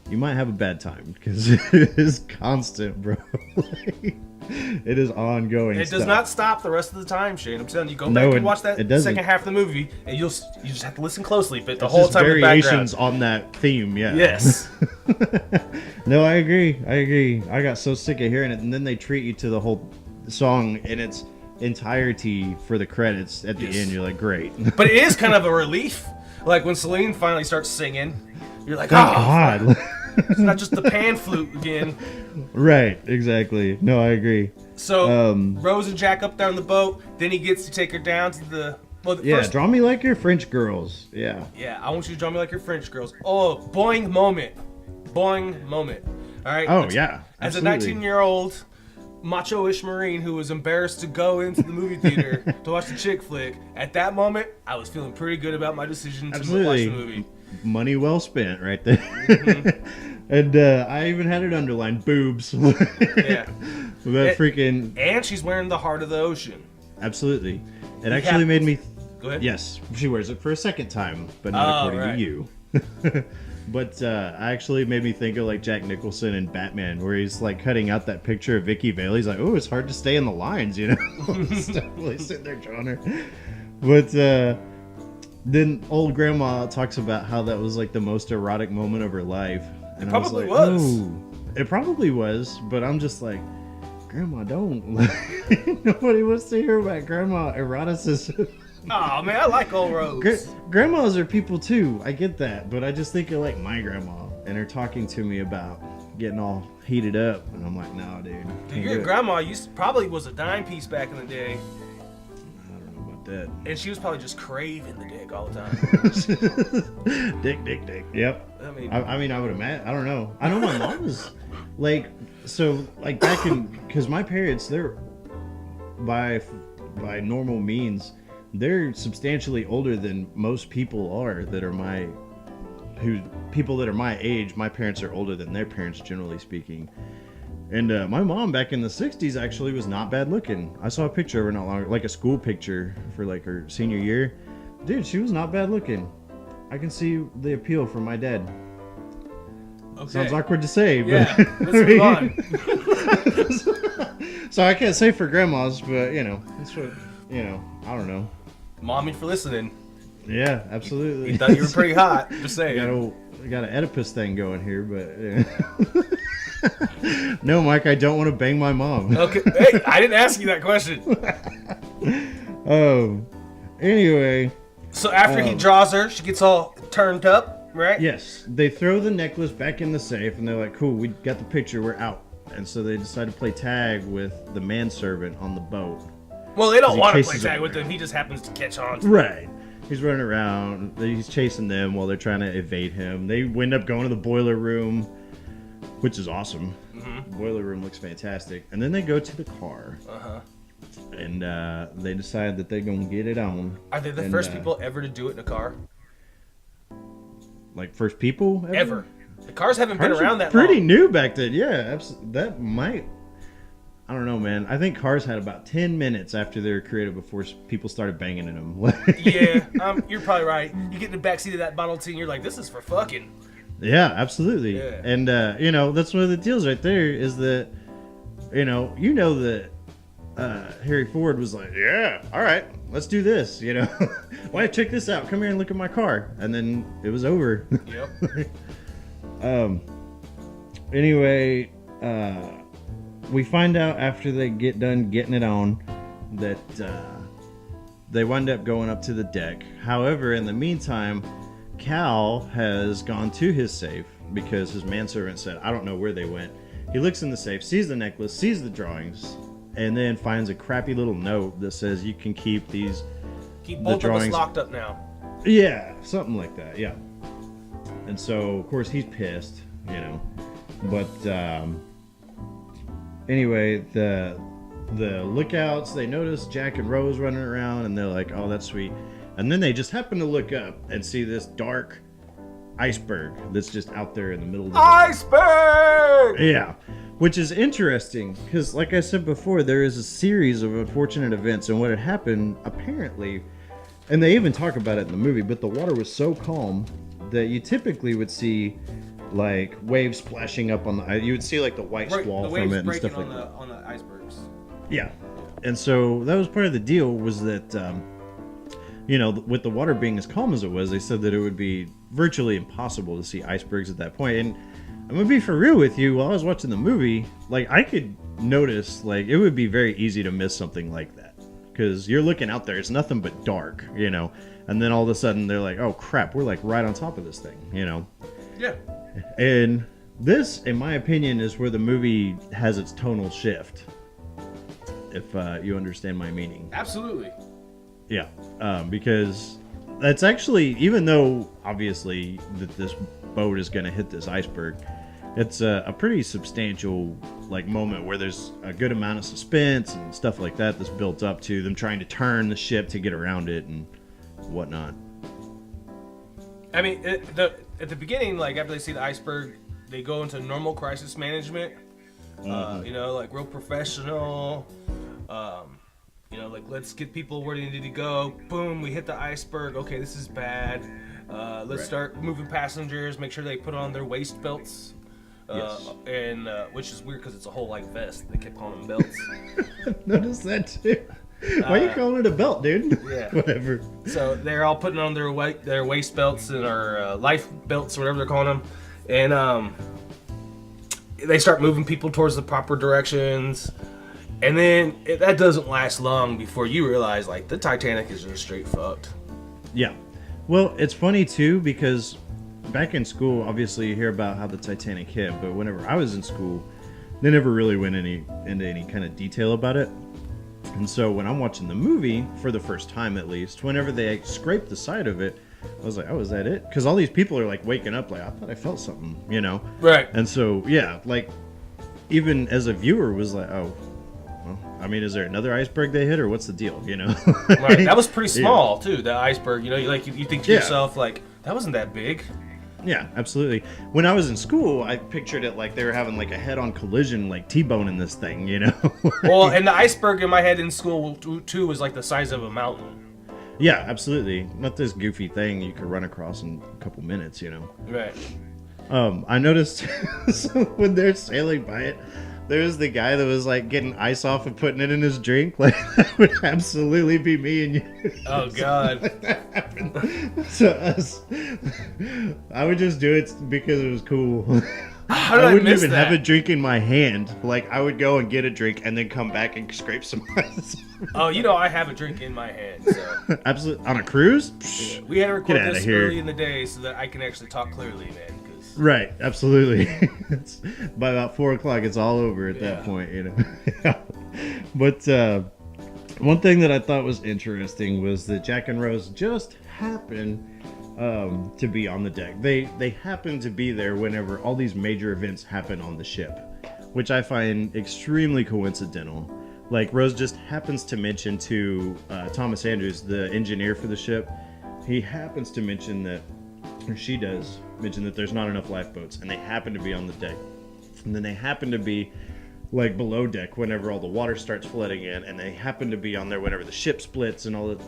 you might have a bad time because it is constant, bro. It is ongoing. It does stuff. not stop the rest of the time, Shane. I'm telling you, go No, back it- and watch that it doesn't. second half of the movie, and you just have to listen closely. But the It's whole just time in the background. variations on that theme. Yeah. Yes. No, I agree. I got so sick of hearing it, and then they treat you to the whole song in its entirety for the credits at the Yes. end. You're like, great. But it is kind of a relief. Like when Celine finally starts singing, you're like, Thank oh, God. it's not just the pan flute again. Right. Exactly. No, I agree. So Rose and Jack up there on the boat. Then he gets to take her down to the Yeah. first. Draw me like your French girls. Yeah. Yeah, I want you to draw me like your French girls. Oh, boing moment. Boing moment. All right. Oh yeah. As a Absolutely. 19-year-old macho-ish Marine who was embarrassed to go into the movie theater to watch the chick flick, at that moment, I was feeling pretty good about my decision to watch Absolutely. the movie. Money well spent right there. And I even had it underlined, boobs. Yeah. That freaking And she's wearing the Heart of the Ocean. absolutely. It You actually have- made me. Go ahead. Yes, she wears it for a second time, but not Oh, according right. to you. But actually made me think of like Jack Nicholson in Batman, where he's like cutting out that picture of Vicky Vale. He's like, "Oh, it's hard to stay in the lines," you know. He's definitely sitting there drawing her. But then old grandma talks about how that was like the most erotic moment of her life, and I probably was like, was. "Oh, it probably was," but I'm just like, "Grandma, don't." Nobody wants to hear about grandma eroticism. Oh man, I like old Rose. Grandmas are people too. I get that, but I just think of like my grandma and her talking to me about getting all heated up, and I'm like, no, dude. can't Your do it." grandma probably was a dime piece back in the day, I don't know about that. and she was probably just craving the dick all the time. Dick. Yep. I mean, I mean, I would imagine. I don't know. I know my mom was like, so like back in, because my parents, they're by normal means, they're substantially older than most people are that are people that are my age. My parents are older than their parents, generally speaking. And my mom back in the 60s actually was not bad looking. I saw a picture of her not long, like a school picture for like her senior year. Dude, she was not bad looking. I can see the appeal from my dad. okay. Sounds awkward to say, but Yeah, let's move on. so I can't say for grandmas, but that's what I don't know. Mommy for listening. Yeah, absolutely. You thought you were pretty hot. Just saying. got an Oedipus thing going here, but no, Mike, I don't want to bang my mom. Okay. Hey, I didn't ask you that question. Oh, anyway, So after he draws her, she gets all turned up, right? yes, they throw the necklace back in the safe, and they're like, "Cool, we got the picture, we're out." And so they decide to play tag with the manservant on the boat. Well, they don't He want to play chases tag her. with him. He just happens to catch on. Right. He's running around. He's chasing them while they're trying to evade him. They end up going to the boiler room, which is awesome. The boiler room looks fantastic. And then they go to the car. And they decide that they're going to get it on. Are they the And, first people ever to do it in a car? Like, first people Ever. The cars haven't Cars been around are that pretty long. new back then. Yeah, that might... I don't know, man. I think cars had about 10 minutes after they were created before people started banging in them. Yeah, you're probably right. You get in the backseat of that Model T and you're like, this is for fucking. Yeah, absolutely. Yeah. And that's one of the deals right there is that, that Harry Ford was like, yeah, all right, let's do this, you know. Why, check this out, come here and look at my car. And then it was over. Yep. Anyway, we find out after they get done getting it on that they wind up going up to the deck. However, in the meantime, Cal has gone to his safe because his manservant said, I don't know where they went. He looks in the safe, sees the necklace, sees the drawings, and then finds a crappy little note that says you can keep these. Keep both of us locked up now. Yeah, something like that, yeah. And so, of course, he's pissed, you know. But anyway, the lookouts, they notice Jack and Rose running around, and they're like, oh, that's sweet. And then they just happen to look up and see this dark iceberg that's just out there in the middle of the iceberg. Yeah, which is interesting because, like I said before, there is a series of unfortunate events, and what had happened apparently, and they even talk about it in the movie, but the water was so calm that you typically would see like waves splashing up on the. You would see like the white squall from it and stuff like that on the icebergs. Yeah, and so that was part of the deal was that. You know, with the water being as calm as it was, they said that it would be virtually impossible to see icebergs at that point. And I'm gonna be for real with you. While I was watching the movie, like I could notice, like it would be very easy to miss something like that because you're looking out there, it's nothing but dark, you know. And then all of a sudden, they're like, "Oh crap, we're like right on top of this thing," you know. Yeah. And this, in my opinion, is where the movie has its tonal shift. If you understand my meaning. Absolutely. Yeah, because that's actually, even though obviously that this boat is going to hit this iceberg, it's a pretty substantial like moment where there's a good amount of suspense and stuff like that that's built up to them trying to turn the ship to get around it and whatnot. I mean, at the beginning, like after they see the iceberg, they go into normal crisis management. You know, like real professional. You know, like, let's get people where they need to go. Boom, we hit the iceberg. Okay, this is bad. Let's start moving passengers. Make sure they put on their waist belts. Yes. And which is weird because it's a whole, like, vest. They kept calling them belts. Notice that, too. Why are you calling it a belt, dude? Yeah. Whatever. So they're all putting on their waist belts and or life belts or whatever they're calling them. And they start moving people towards the proper directions. And then that doesn't last long before you realize, like, the Titanic is just straight fucked. Yeah. Well, it's funny, too, because back in school, obviously, you hear about how the Titanic hit, but whenever I was in school, they never really went into any kind of detail about it. And so when I'm watching the movie, for the first time at least, whenever they scrape the side of it, I was like, oh, is that it? Because all these people are, like, waking up like, I thought I felt something, you know? Right. And so, yeah, like, even as a viewer was like, oh, I mean, is there another iceberg they hit, or what's the deal? You know, right? That was pretty small too. The iceberg, you know, you think to yourself, like, that wasn't that big. Yeah, absolutely. When I was in school, I pictured it like they were having like a head-on collision, like T-boning this thing, you know. Well, and the iceberg in my head in school too was like the size of a mountain. Yeah, absolutely. Not this goofy thing you could run across in a couple minutes, you know. Right. I noticed so when they're sailing by it, there was the guy that was like getting ice off and putting it in his drink. Like that would absolutely be me and you. Oh God. Like that happened to us. I would just do it because it was cool. How did I wouldn't miss even that? have a drink in my hand. Like I would go and get a drink and then come back and scrape some ice. Oh, you know I have a drink in my hand. So. Absolutely. On a cruise? Yeah, we had to record outta this here. early in the day so that I can actually talk clearly, man. Right, absolutely. By about 4 o'clock, it's all over at that point, you know. But one thing that I thought was interesting was that Jack and Rose just happened to be on the deck. They happen to be there whenever all these major events happen on the ship, which I find extremely coincidental. Like Rose just happens to mention to Thomas Andrews, the engineer for the ship, he happens to mention that, or she does mention that there's not enough lifeboats, and they happen to be on the deck. And then they happen to be like below deck whenever all the water starts flooding in, and they happen to be on there whenever the ship splits and all that.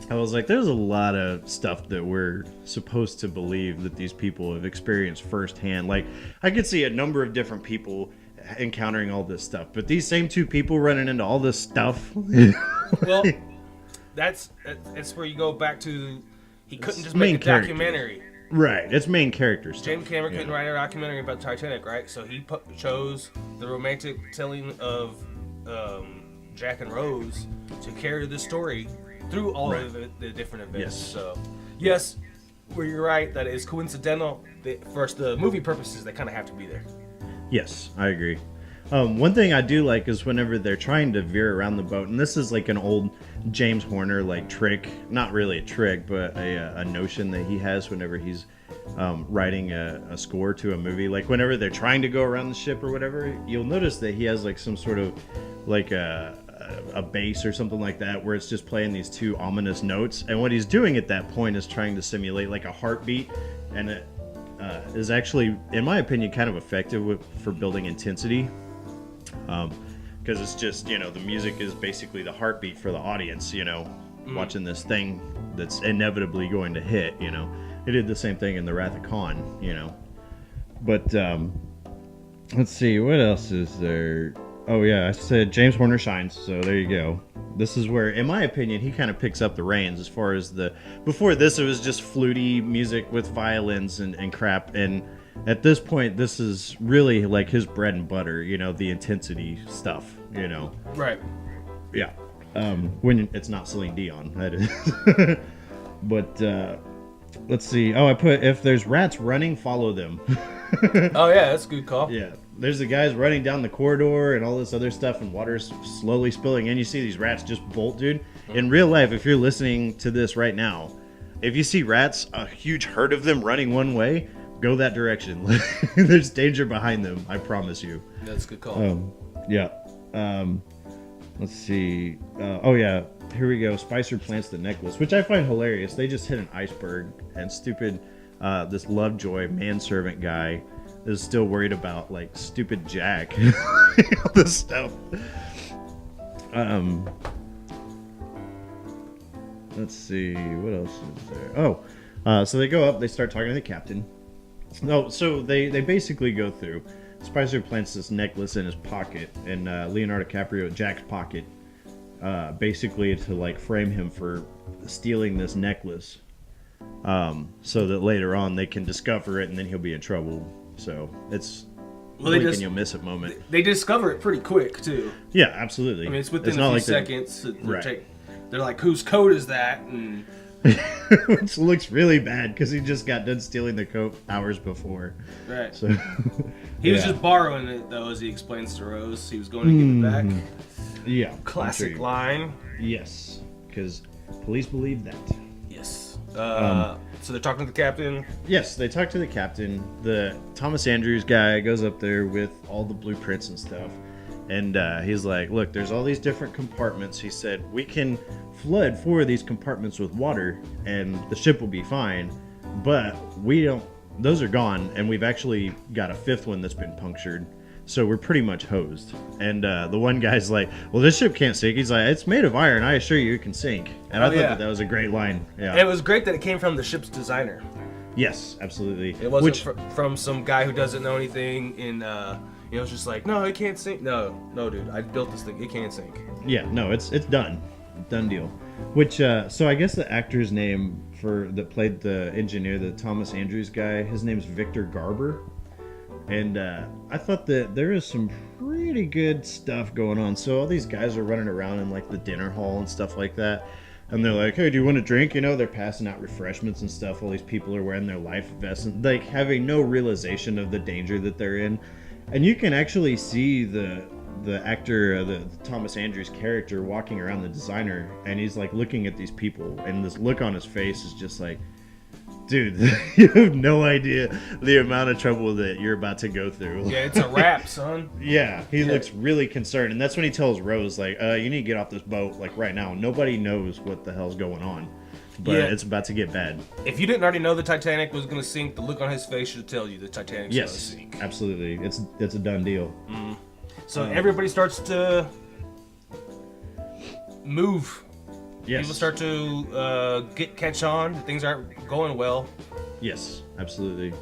I was like, there's a lot of stuff that we're supposed to believe that these people have experienced firsthand. Like, I could see a number of different people encountering all this stuff. But these same two people running into all this stuff. Well, that's where you go back to. He couldn't just main make a characters. documentary. Right, it's main character stuff. James Cameron couldn't write a documentary about Titanic, right? So he chose the romantic telling of Jack and Rose to carry the story through all of the different events. Yes. So, yes, where you're right, that is coincidental. For the movie purposes, they kind of have to be there. Yes, I agree. One thing I do like is whenever they're trying to veer around the boat, and this is like an old James Horner like trick, not really a trick, but a notion that he has whenever he's writing a score to a movie. Like whenever they're trying to go around the ship or whatever, you'll notice that he has like some sort of like a bass or something like that where it's just playing these two ominous notes. And what he's doing at that point is trying to simulate like a heartbeat, and it is actually, in my opinion, kind of effective for building intensity. Because it's just, the music is basically the heartbeat for the audience, watching this thing that's inevitably going to hit, They did the same thing in The Wrath of Khan, But, let's see, what else is there? Oh, yeah, I said James Horner shines, so there you go. This is where, in my opinion, he kind of picks up the reins as far as before this, it was just fluty music with violins and crap, and at this point, this is really like his bread and butter, the intensity stuff, Right. Yeah. When it's not Celine Dion, that is. But, let's see. Oh, I put, if there's rats running, follow them. Oh, yeah, that's a good call. Yeah. There's the guys running down the corridor and all this other stuff, and water's slowly spilling in. You see these rats just bolt, dude. In real life, if you're listening to this right now, if you see rats, a huge herd of them running one way, go that direction. There's danger behind them, I promise you. That's a good call. Yeah. Let's see. Oh, yeah. Here we go. Spicer plants the necklace, which I find hilarious. They just hit an iceberg, and stupid, this Lovejoy manservant guy is still worried about, like, stupid Jack. All this stuff. Let's see. What else is there? Oh, so they go up. They start talking to the captain. No, so they basically go through. Spicer plants this necklace in his pocket, and Leonardo DiCaprio at Jack's pocket, basically to like frame him for stealing this necklace, so that later on they can discover it, and then he'll be in trouble. So it's blink and you'll miss it moment. They discover it pretty quick too. Yeah, absolutely. I mean, it's within a few seconds. Right. They're like, "Whose coat is that?" And which looks really bad because he just got done stealing the coat hours before. Right. So he was just borrowing it though, as he explains to Rose. He was going to give it back. Yeah. Classic line. Yes, because police believe that. Yes. So they're talking to the captain. Yes, they talk to the captain. The Thomas Andrews guy goes up there with all the blueprints and stuff. And he's like, look, there's all these different compartments. He said, we can flood 4 of these compartments with water and the ship will be fine. But those are gone. And we've actually got a 5th one that's been punctured. So we're pretty much hosed. And the one guy's like, well, this ship can't sink. He's like, it's made of iron. I assure you it can sink. And I thought that was a great line. Yeah. And it was great that it came from the ship's designer. Yes, absolutely. It wasn't from some guy who doesn't know anything in... it's just like, no, it can't sink. No, dude, I built this thing. It can't sink. Yeah, no, it's done. Done deal. Which, so I guess the actor's name that played the engineer, the Thomas Andrews guy, his name's Victor Garber. And I thought that there is some pretty good stuff going on. So all these guys are running around in like the dinner hall and stuff like that. And they're like, hey, do you want a drink? They're passing out refreshments and stuff. All these people are wearing their life vests and like having no realization of the danger that they're in. And you can actually see the actor, the Thomas Andrews character walking around the designer, and he's like looking at these people, and this look on his face is just like, dude, you have no idea the amount of trouble that you're about to go through. Yeah, it's a wrap, son. Yeah, he looks really concerned, and that's when he tells Rose, like, you need to get off this boat, like, right now. Nobody knows what the hell's going on, but it's about to get bad. If you didn't already know the Titanic was going to sink, the look on his face should tell you the Titanic's going to sink. Yes, absolutely. It's a done deal. Mm. So everybody starts to move. Yes. People start to catch on. Things aren't going well. Yes, absolutely.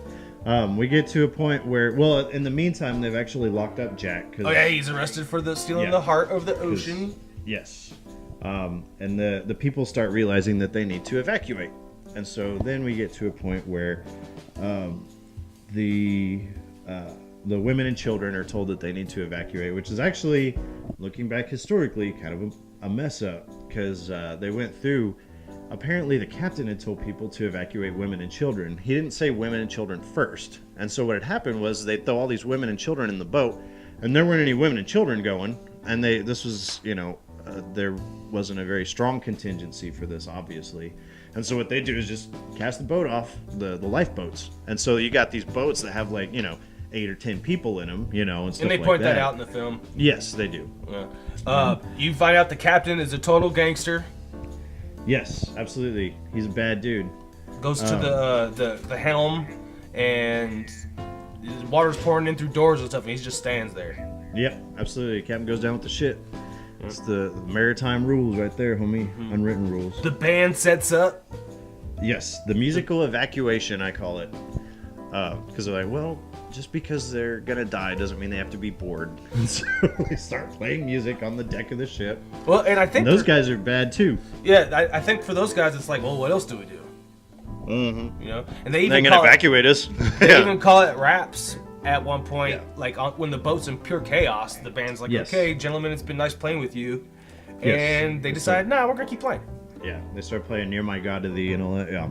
We get to a point where, well, in the meantime, they've actually locked up Jack. Oh yeah, he's arrested for stealing the heart of the ocean. Yes. And the people start realizing that they need to evacuate. And so then we get to a point where the women and children are told that they need to evacuate, which is actually, looking back historically, kind of a mess up, because they went through. Apparently, the captain had told people to evacuate women and children. He didn't say women and children first. And so what had happened was they'd throw all these women and children in the boat, and there weren't any women and children going. And this was, there wasn't a very strong contingency for this, obviously. And so what they do is just cast the boat off, the lifeboats. And so you got these boats that have 8 or 10 people in them, and stuff like that. And they point that out in the film. Yes, they do. Yeah. You find out the captain is a total gangster. Yes, absolutely. He's a bad dude. Goes to the helm, and water's pouring in through doors and stuff, and he just stands there. Yep, absolutely. Captain goes down with the shit. It's the maritime rules right there, homie. Unwritten rules. The band sets up. Yes, the musical evacuation, I call it. Because they're like, well, just because they're gonna die doesn't mean they have to be bored. And so they start playing music on the deck of the ship. Well, and I think those guys are bad too. Yeah, I think for those guys, it's like, well, what else do we do? Mm-hmm. And they even gonna evacuate us. They even call it raps at one point. Yeah. When the boat's in pure chaos, the band's like, okay, gentlemen, it's been nice playing with you. Yes. And they decide, nah, we're gonna keep playing. Yeah, they start playing "Near My God to Thee" and all that. Yeah.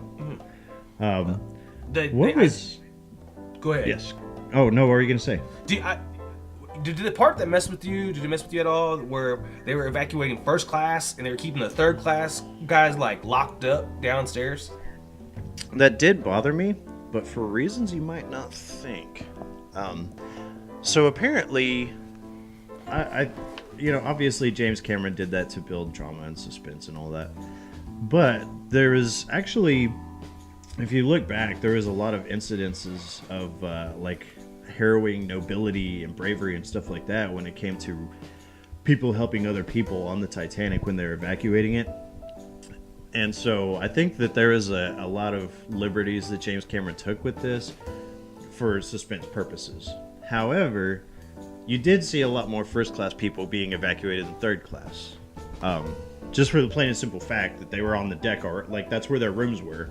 Go ahead. Yes. Oh no, what were you gonna say? Did the part that messed with you? Did it mess with you at all? Where they were evacuating first class and they were keeping the third class guys locked up downstairs? That did bother me, but for reasons you might not think. So apparently, obviously James Cameron did that to build drama and suspense and all that. But there is actually, if you look back, there was a lot of incidences of harrowing nobility and bravery and stuff like that when it came to people helping other people on the Titanic when they were evacuating it. And so I think that there is a lot of liberties that James Cameron took with this for suspense purposes. However, you did see a lot more first class people being evacuated than third class. Just for the plain and simple fact that they were on the deck, or that's where their rooms were.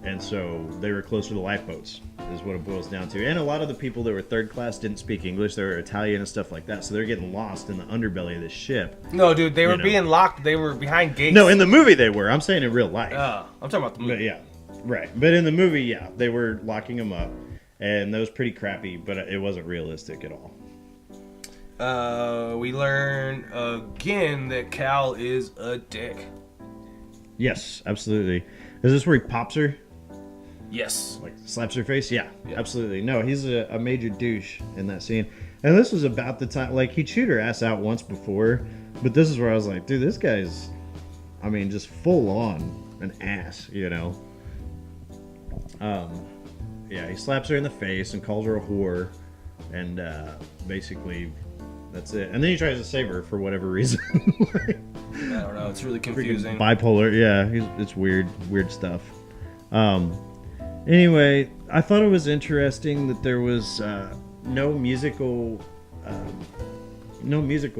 And so they were close to the lifeboats, is what it boils down to. And a lot of the people that were third class didn't speak English. They were Italian and stuff like that. So they're getting lost in the underbelly of this ship. No, dude, they were being locked. They were behind gates. No, in the movie they were. I'm saying in real life. I'm talking about the movie. But yeah, right. But in the movie, yeah, they were locking them up. And that was pretty crappy, but it wasn't realistic at all. We learn again that Cal is a dick. Yes, absolutely. Is this where he pops her? Yes. Slaps her face? Yeah, absolutely. No, he's a major douche in that scene. And this was about the time, he'd shoot her ass out once before, but this is where I was like, dude, this guy's, just full on an ass, Yeah, he slaps her in the face and calls her a whore, and basically, that's it. And then he tries to save her for whatever reason. I don't know, it's really confusing. Bipolar, yeah, it's weird stuff. Anyway, I thought it was interesting that there was no musical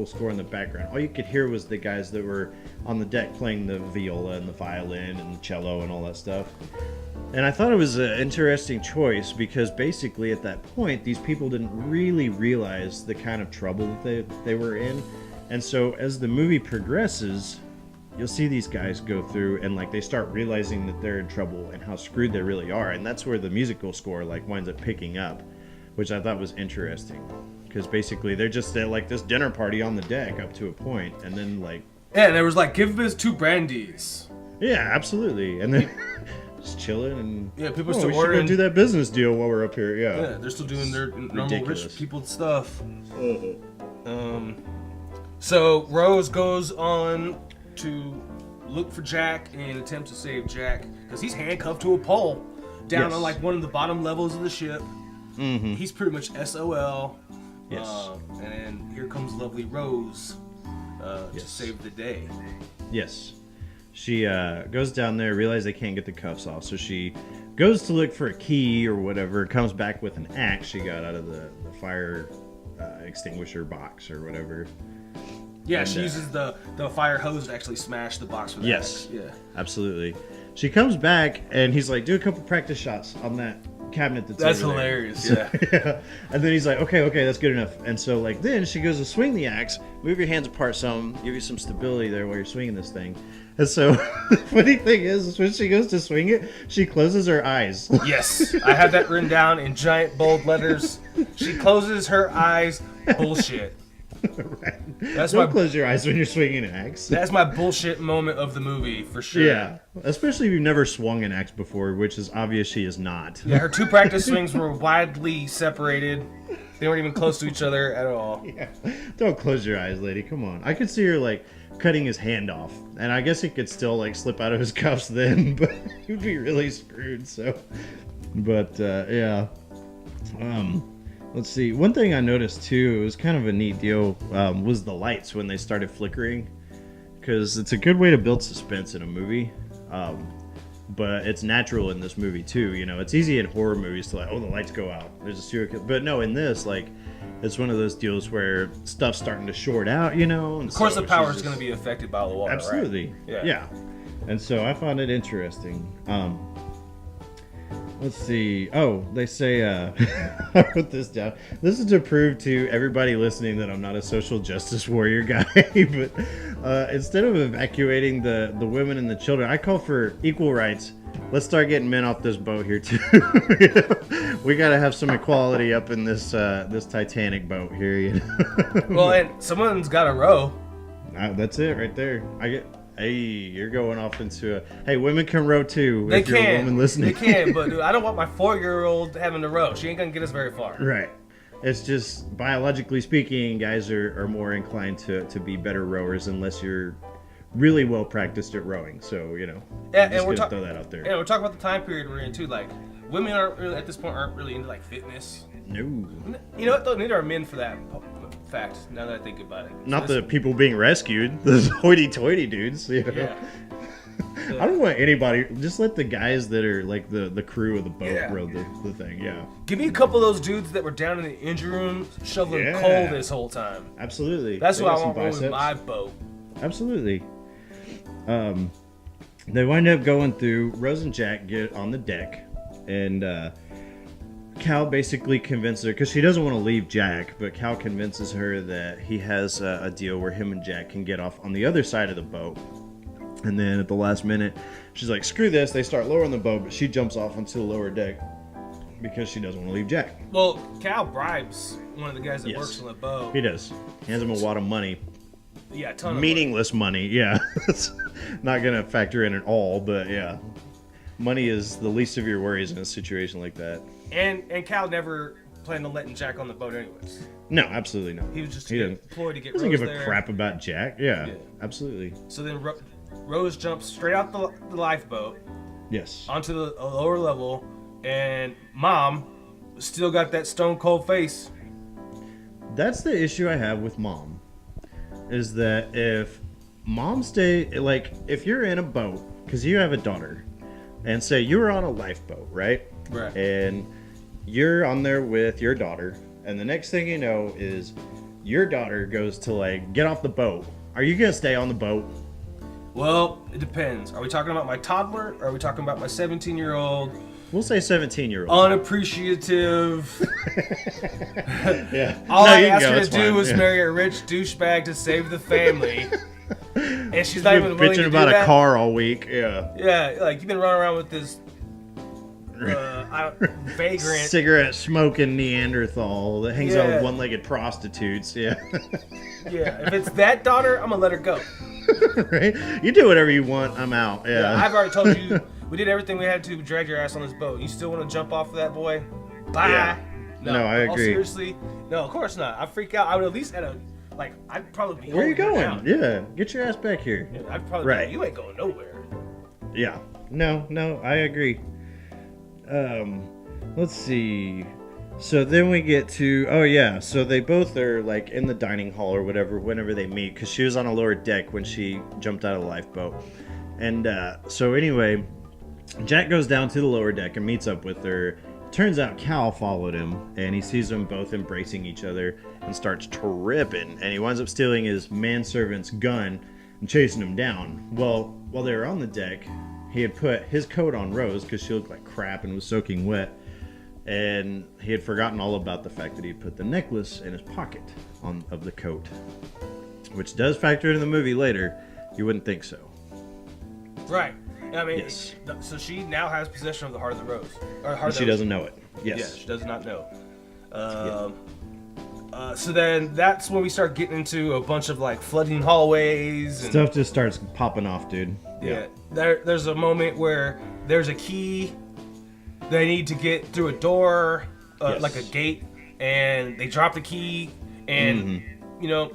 score in the background. All you could hear was the guys that were on the deck playing the viola and the violin and the cello and all that stuff. And I thought it was an interesting choice because basically at that point, these people didn't really realize the kind of trouble that they were in. And so as the movie progresses, you'll see these guys go through and they start realizing that they're in trouble and how screwed they really are. And that's where the musical score winds up picking up, which I thought was interesting. Because basically they're just at this dinner party on the deck up to a point, and then yeah, and there was give us 2 brandies. Yeah, absolutely. And then just chilling and people are still ordering. We should go do that business deal while we're up here. Yeah, they're still doing their normal rich people stuff. So Rose goes on to look for Jack and attempts to save Jack because he's handcuffed to a pole down on one of the bottom levels of the ship. Mm-hmm. He's pretty much SOL. Yes. And then here comes lovely Rose to save the day. Yes. She goes down there, realizes they can't get the cuffs off, so she goes to look for a key or whatever, comes back with an axe she got out of the fire extinguisher box or whatever. Yeah, And, she uses the fire hose to actually smash the box with the Yes. axe. Yeah. Absolutely. She comes back, and he's like, do a couple practice shots on that cabinet that's over there. hilarious, yeah. Yeah. And then he's like, okay, that's good enough. And so, like, then she goes to swing the axe, move your hands apart some, give you some stability there while you're swinging this thing. And so, the funny thing is when she goes to swing it, she closes her eyes. Yes, I have that written down in giant bold letters. She closes her eyes. Bullshit. Right. Don't close your eyes when you're swinging an axe. That's my bullshit moment of the movie, for sure. Yeah, especially if you've never swung an axe before, which is obvious she is not. Yeah, her 2 practice swings were widely separated. They weren't even close to each other at all. Yeah. Don't close your eyes, lady. Come on. I could see her, like, cutting his hand off. And I guess he could still, like, slip out of his cuffs then, but he'd be really screwed, so. But, yeah. Let's see. One thing I noticed, too, it was kind of a neat deal, was the lights when they started flickering. Because it's a good way to build suspense in a movie. But it's natural in this movie, too. You know, it's easy in horror movies to, like, oh, the lights go out. There's a serial killer. But no, in this, like, it's one of those deals where stuff's starting to short out, you know? And Of course, so the power is just- going to be affected by the water, Absolutely. right? Yeah. And so I found it interesting. Let's see. Oh, they say, I put this down. This is to prove to everybody listening that I'm not a social justice warrior guy. But instead of evacuating the women and the children, I call for equal rights. Let's start getting men off this boat here, too. You know? We got to have some equality up in this this Titanic boat here. You know? Well, and someone's got to row. That's it right there. Hey, you're going off into a... Hey, women can row too. They if you're a woman listening. They can, but dude, I don't want my 4-year-old having to row. She ain't going to get us very far. Right. It's just, biologically speaking, guys are more inclined to be better rowers unless you're really well practiced at rowing. So, you know, Yeah, I'm just and we're gonna throw that out there. Yeah, we're talking about the time period we're in, too. Like, women aren't really, at this point, aren't really into, like, fitness. No. You know what, though? Neither are men for that fact, now that I think about it. Not the people being rescued. The hoity-toity dudes. You know? Yeah. I don't want anybody. Just let the guys that are like the crew of the boat row the thing. Yeah. Give me a couple of those dudes that were down in the engine room shoveling Yeah. coal this whole time. Absolutely. That's They what I got want some with biceps. my boat. Absolutely. They wind up going through. Rose and Jack get on the deck, and Cal basically convinces her, because she doesn't want to leave Jack, but Cal convinces her that he has a deal where him and Jack can get off on the other side of the boat. And then at the last minute, she's like, screw this. They start lowering the boat, but she jumps off onto the lower deck because she doesn't want to leave Jack. Well, Cal bribes one of the guys that Yes. works on the boat. He does. Hands him a wad of money. Yeah, a ton of Meaningless money, yeah. It's not going to factor in at all, but yeah. Money is the least of your worries in a situation like that. money. And Cal never planned on letting Jack on the boat anyways. No, absolutely not. He was just He doesn't- employed to get doesn't Rose give a there. crap about Jack. Yeah, Yeah. absolutely. So then Rose jumps straight out the lifeboat Yes. onto the lower level, and Mom still got that stone cold face. That's the issue I have with Mom. Is that if Mom if you're in a boat, because you have a daughter, and say you're on a lifeboat, right? Right. And you're on there with your daughter, and the next thing you know is your daughter goes to like get off the boat. Are you gonna stay on the boat? Well, it depends. Are we talking about my toddler, or are we talking about my 17-year-old We'll say 17-year-old. unappreciative? Yeah. All No, I you can asked go, her to it's do fine. was Yeah. marry a rich douchebag to save the family. And she's She's not been even willing to bitching do about that. a car all week. Yeah. Yeah, like you've been running around with this vagrant. Cigarette smoking Neanderthal that hangs out Yeah. with one-legged prostitutes. Yeah. Yeah, if it's that daughter, I'm gonna let her go. Right? You do whatever you want. I'm out. Yeah. Yeah, I've already told you we did everything we had to drag your ass on this boat. You still want to jump off of that boy? Bye. Yeah. No, I all agree. Seriously, no, of course not. I freak out. I would at least I'd probably be. Where are you holding her going? down. Yeah. Get your ass back here. Yeah, I'd probably Right. be like, you ain't going nowhere. Yeah. No, I agree. Let's see. So then we get to, so they both are like in the dining hall or whatever whenever they meet, because she was on a lower deck when she jumped out of the lifeboat. And so anyway, Jack goes down to the lower deck and meets up with her. Turns out Cal followed him, and he sees them both embracing each other and starts tripping. And he winds up stealing his manservant's gun and chasing him down. Well, while they were on the deck, he had put his coat on Rose because she looked like crap and was soaking wet. And he had forgotten all about the fact that he put the necklace in his pocket of the coat, which does factor into the movie later. You wouldn't think so. Right. I mean, Yes. so she now has possession of the Heart of the Rose. Or And she doesn't know it. Yes. Yeah, she does not know. So then that's when we start getting into a bunch of like flooding hallways. And, Stuff just starts popping off, dude. yeah. There's a moment where there's a key. They need to get through a door, Yes. like a gate, and they drop the key. And, you know,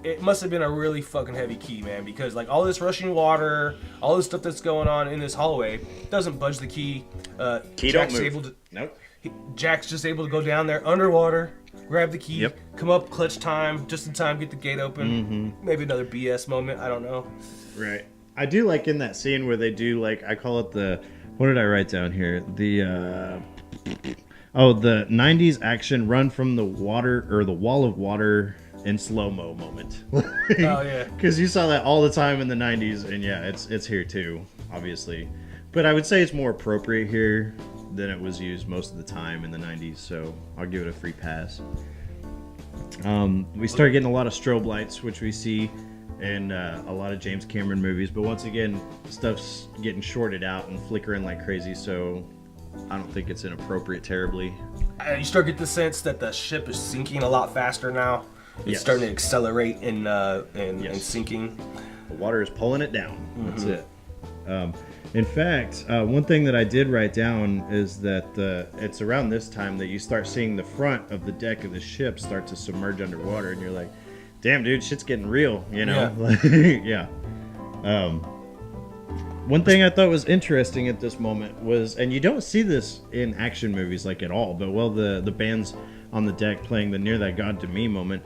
it must have been a really fucking heavy key, man, because like all this rushing water, all this stuff that's going on in this hallway doesn't budge the key. Key Jack's don't move. able to. Nope. Jack's just able to go down there underwater, grab the key, Yep. come up clutch time, just in time, get the gate open. Maybe another BS moment. I don't know. Right. I do like in that scene where they do like, I call it the, what did I write down here? The 90s action run from the water or the wall of water in slow-mo moment. Oh yeah. Because you saw that all the time in the 90s, and yeah, it's here too, obviously. But I would say it's more appropriate here than it was used most of the time in the 90s, so I'll give it a free pass. We start getting a lot of strobe lights, which we see in a lot of James Cameron movies, but once again, stuff's getting shorted out and flickering like crazy, so I don't think it's inappropriate terribly. You start to get the sense that the ship is sinking a lot faster now. It's Yes. starting to accelerate and Yes. sinking. The water is pulling it down. That's it. In fact, one thing that I did write down is that it's around this time that you start seeing the front of the deck of the ship start to submerge underwater, and you're like, damn, dude, shit's getting real, you know? Yeah. One thing I thought was interesting at this moment was, and you don't see this in action movies like at all, but while the band's on the deck playing the Near That God to Me moment,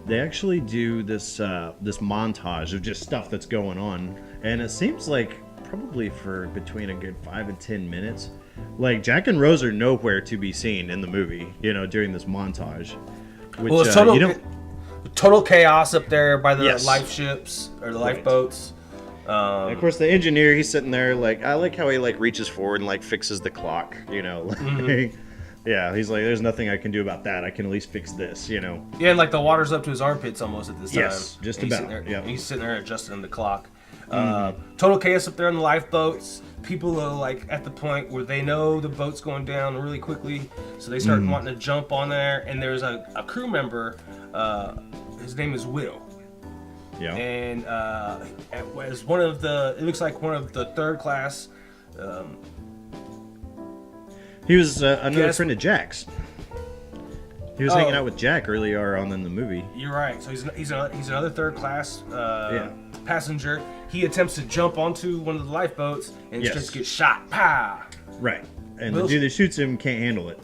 they actually do this this montage of just stuff that's going on, and it seems like probably for between a good 5 and 10 minutes. Like Jack and Rose are nowhere to be seen in the movie, you know, during this montage. Which, Well, it's total chaos up there by the Yes. life ships or the Right. lifeboats. And of course, the engineer, he's sitting there like, I like how he like reaches forward and like fixes the clock, you know. Like, yeah, he's like, there's nothing I can do about that. I can at least fix this, you know. Yeah, and like the water's up to his armpits almost at this time. Yes, just And he's about, sitting there, yep. He's sitting there adjusting the clock. Total chaos up there in the lifeboats. People are like at the point where they know the boat's going down really quickly, so they start wanting to jump on there. And there's a crew member. His name is Will. Yeah. And as one of the, it looks like one of the third class. He was another Yes. friend of Jack's. He was hanging out with Jack earlier on in the movie. You're right. So he's another third class Yeah. passenger. He attempts to jump onto one of the lifeboats and Yes. just gets shot. Pow! Right. And Will's- the dude that shoots him can't handle it.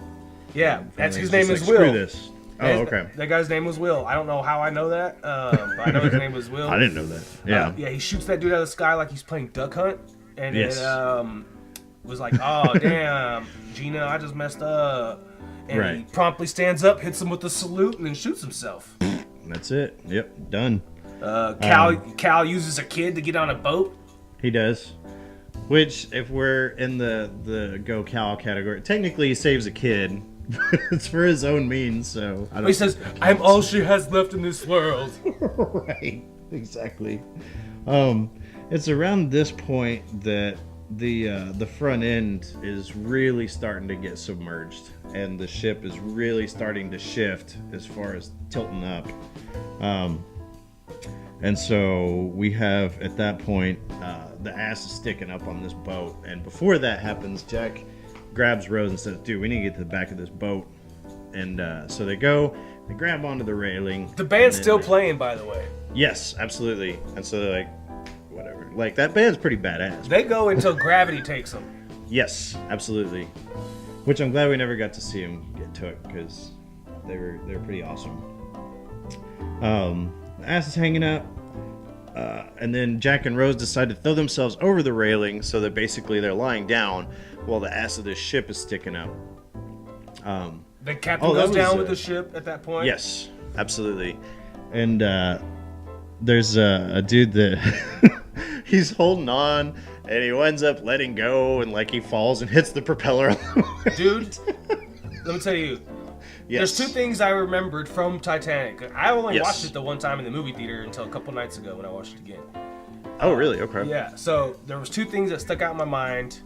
Yeah, And that's his he's name just is like, Will. Screw this. Oh, okay. That guy's name was Will. I don't know how I know that, but I know his name was Will. I didn't know that. Yeah. Yeah, he shoots that dude out of the sky like he's playing Duck Hunt, and Yes. it was like, oh damn, Gina, I just messed up. And he Right. promptly stands up, hits him with a salute, and then shoots himself. That's it. Yep. Done. Cal uses a kid to get on a boat. He does. Which, if we're in the Go Cal category, technically he saves a kid. But it's for his own means, so I don't. He says, "I'm all she has left in this world." Right. Exactly. It's around this point that the front end is really starting to get submerged, and the ship is really starting to shift as far as tilting up. And so we have at that point the ass is sticking up on this boat, and before that happens, Jack grabs Rose and says, "Dude, we need to get to the back of this boat." And so they go, they grab onto the railing. The band's and then still they- playing, by the way. Yes, absolutely. And so they're like, whatever. Like, that band's pretty badass. They go until gravity takes them. Yes, absolutely. Which I'm glad we never got to see them get took, because they were pretty awesome. The ass is hanging up. And then Jack and Rose decide to throw themselves over the railing so that basically they're lying down while the ass of this ship is sticking up. The captain goes down with the ship at that point. Yes, absolutely. And there's a dude that he's holding on, and he ends up letting go, and like he falls and hits the propeller. Dude, let me tell you. Yes. There's two things I remembered from Titanic. I only Yes. watched it the one time in the movie theater until a couple nights ago when I watched it again. Oh, really? Okay. Yeah, so there was two things that stuck out in my mind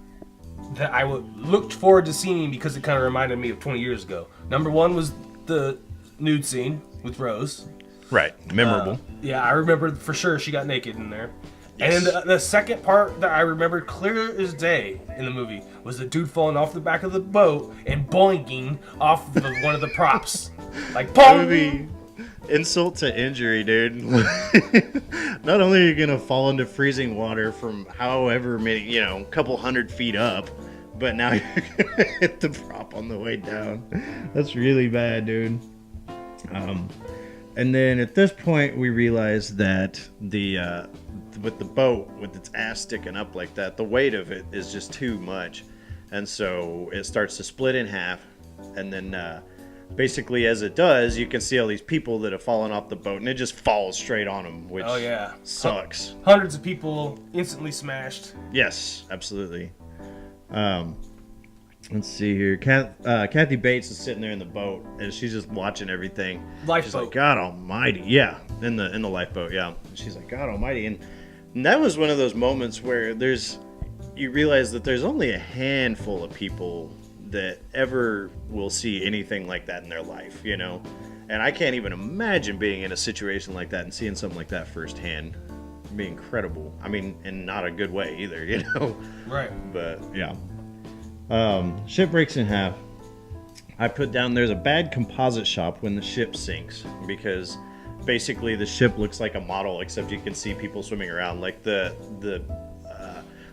that I looked forward to seeing because it kind of reminded me of 20 years ago. Number one was the nude scene with Rose. Right. Memorable. Yeah, I remember for sure she got naked in there. Yes. And then the second part that I remembered clear as day in the movie was the dude falling off the back of the boat and boinking off of one of the props. Like, That boom! would be insult to injury, dude. Not only are you gonna fall into freezing water from however many, couple 100 feet up, but now you're gonna hit the prop on the way down. That's really bad, dude. And then at this point, we realize that with the boat, with its ass sticking up like that, the weight of it is just too much. And so it starts to split in half. And then basically as it does, you can see all these people that have fallen off the boat, and it just falls straight on them, which sucks. Hundreds of people instantly smashed. Yes, absolutely. Let's see here. Kathy Bates is sitting there in the boat, and she's just watching everything. Lifeboat. She's like, God Almighty, yeah, in the lifeboat, yeah. She's like, God Almighty, and that was one of those moments where you realize that there's only a handful of people that ever will see anything like that in their life, And I can't even imagine being in a situation like that and seeing something like that firsthand. It'd be incredible. I mean, in not a good way either, Right. But yeah. Ship breaks in half. I put down there's a bad composite shop when the ship sinks, because basically the ship looks like a model, except you can see people swimming around. Like the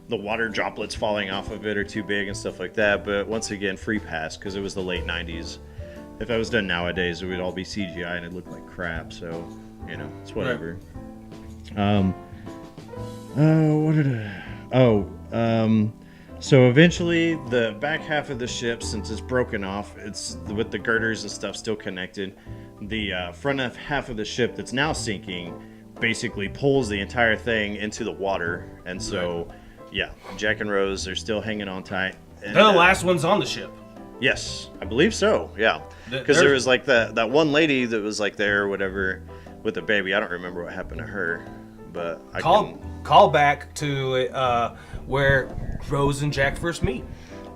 water droplets falling off of it are too big and stuff like that. But once again, free pass, because it was the late 90s. If that was done nowadays, it would all be CGI and it'd look like crap. So, it's whatever. So eventually the back half of the ship, since it's broken off, it's with the girders and stuff still connected. The front half of the ship that's now sinking basically pulls the entire thing into the water. And so, yeah, Jack and Rose are still hanging on tight. And, They're the last ones on the ship. Yes, I believe so, yeah. Because there was like that one lady that was like there or whatever with a baby. I don't remember what happened to her, but Call back to where Rose and Jack first meet.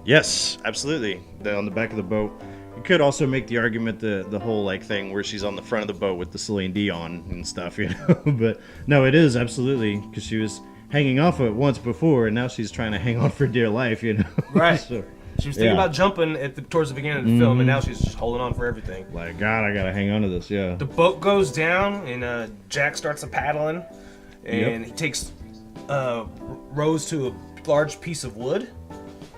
Yes, absolutely. On the back of the boat. You could also make the argument the whole like thing where she's on the front of the boat with the Celine Dion and stuff, But no, it is absolutely, because she was hanging off of it once before, and now she's trying to hang on for dear life, Right. So, she was thinking about jumping towards the beginning of the film, and now she's just holding on for everything. like, God, I gotta hang on to this, yeah. The boat goes down, and Jack starts paddling, and he takes Rose to a large piece of wood.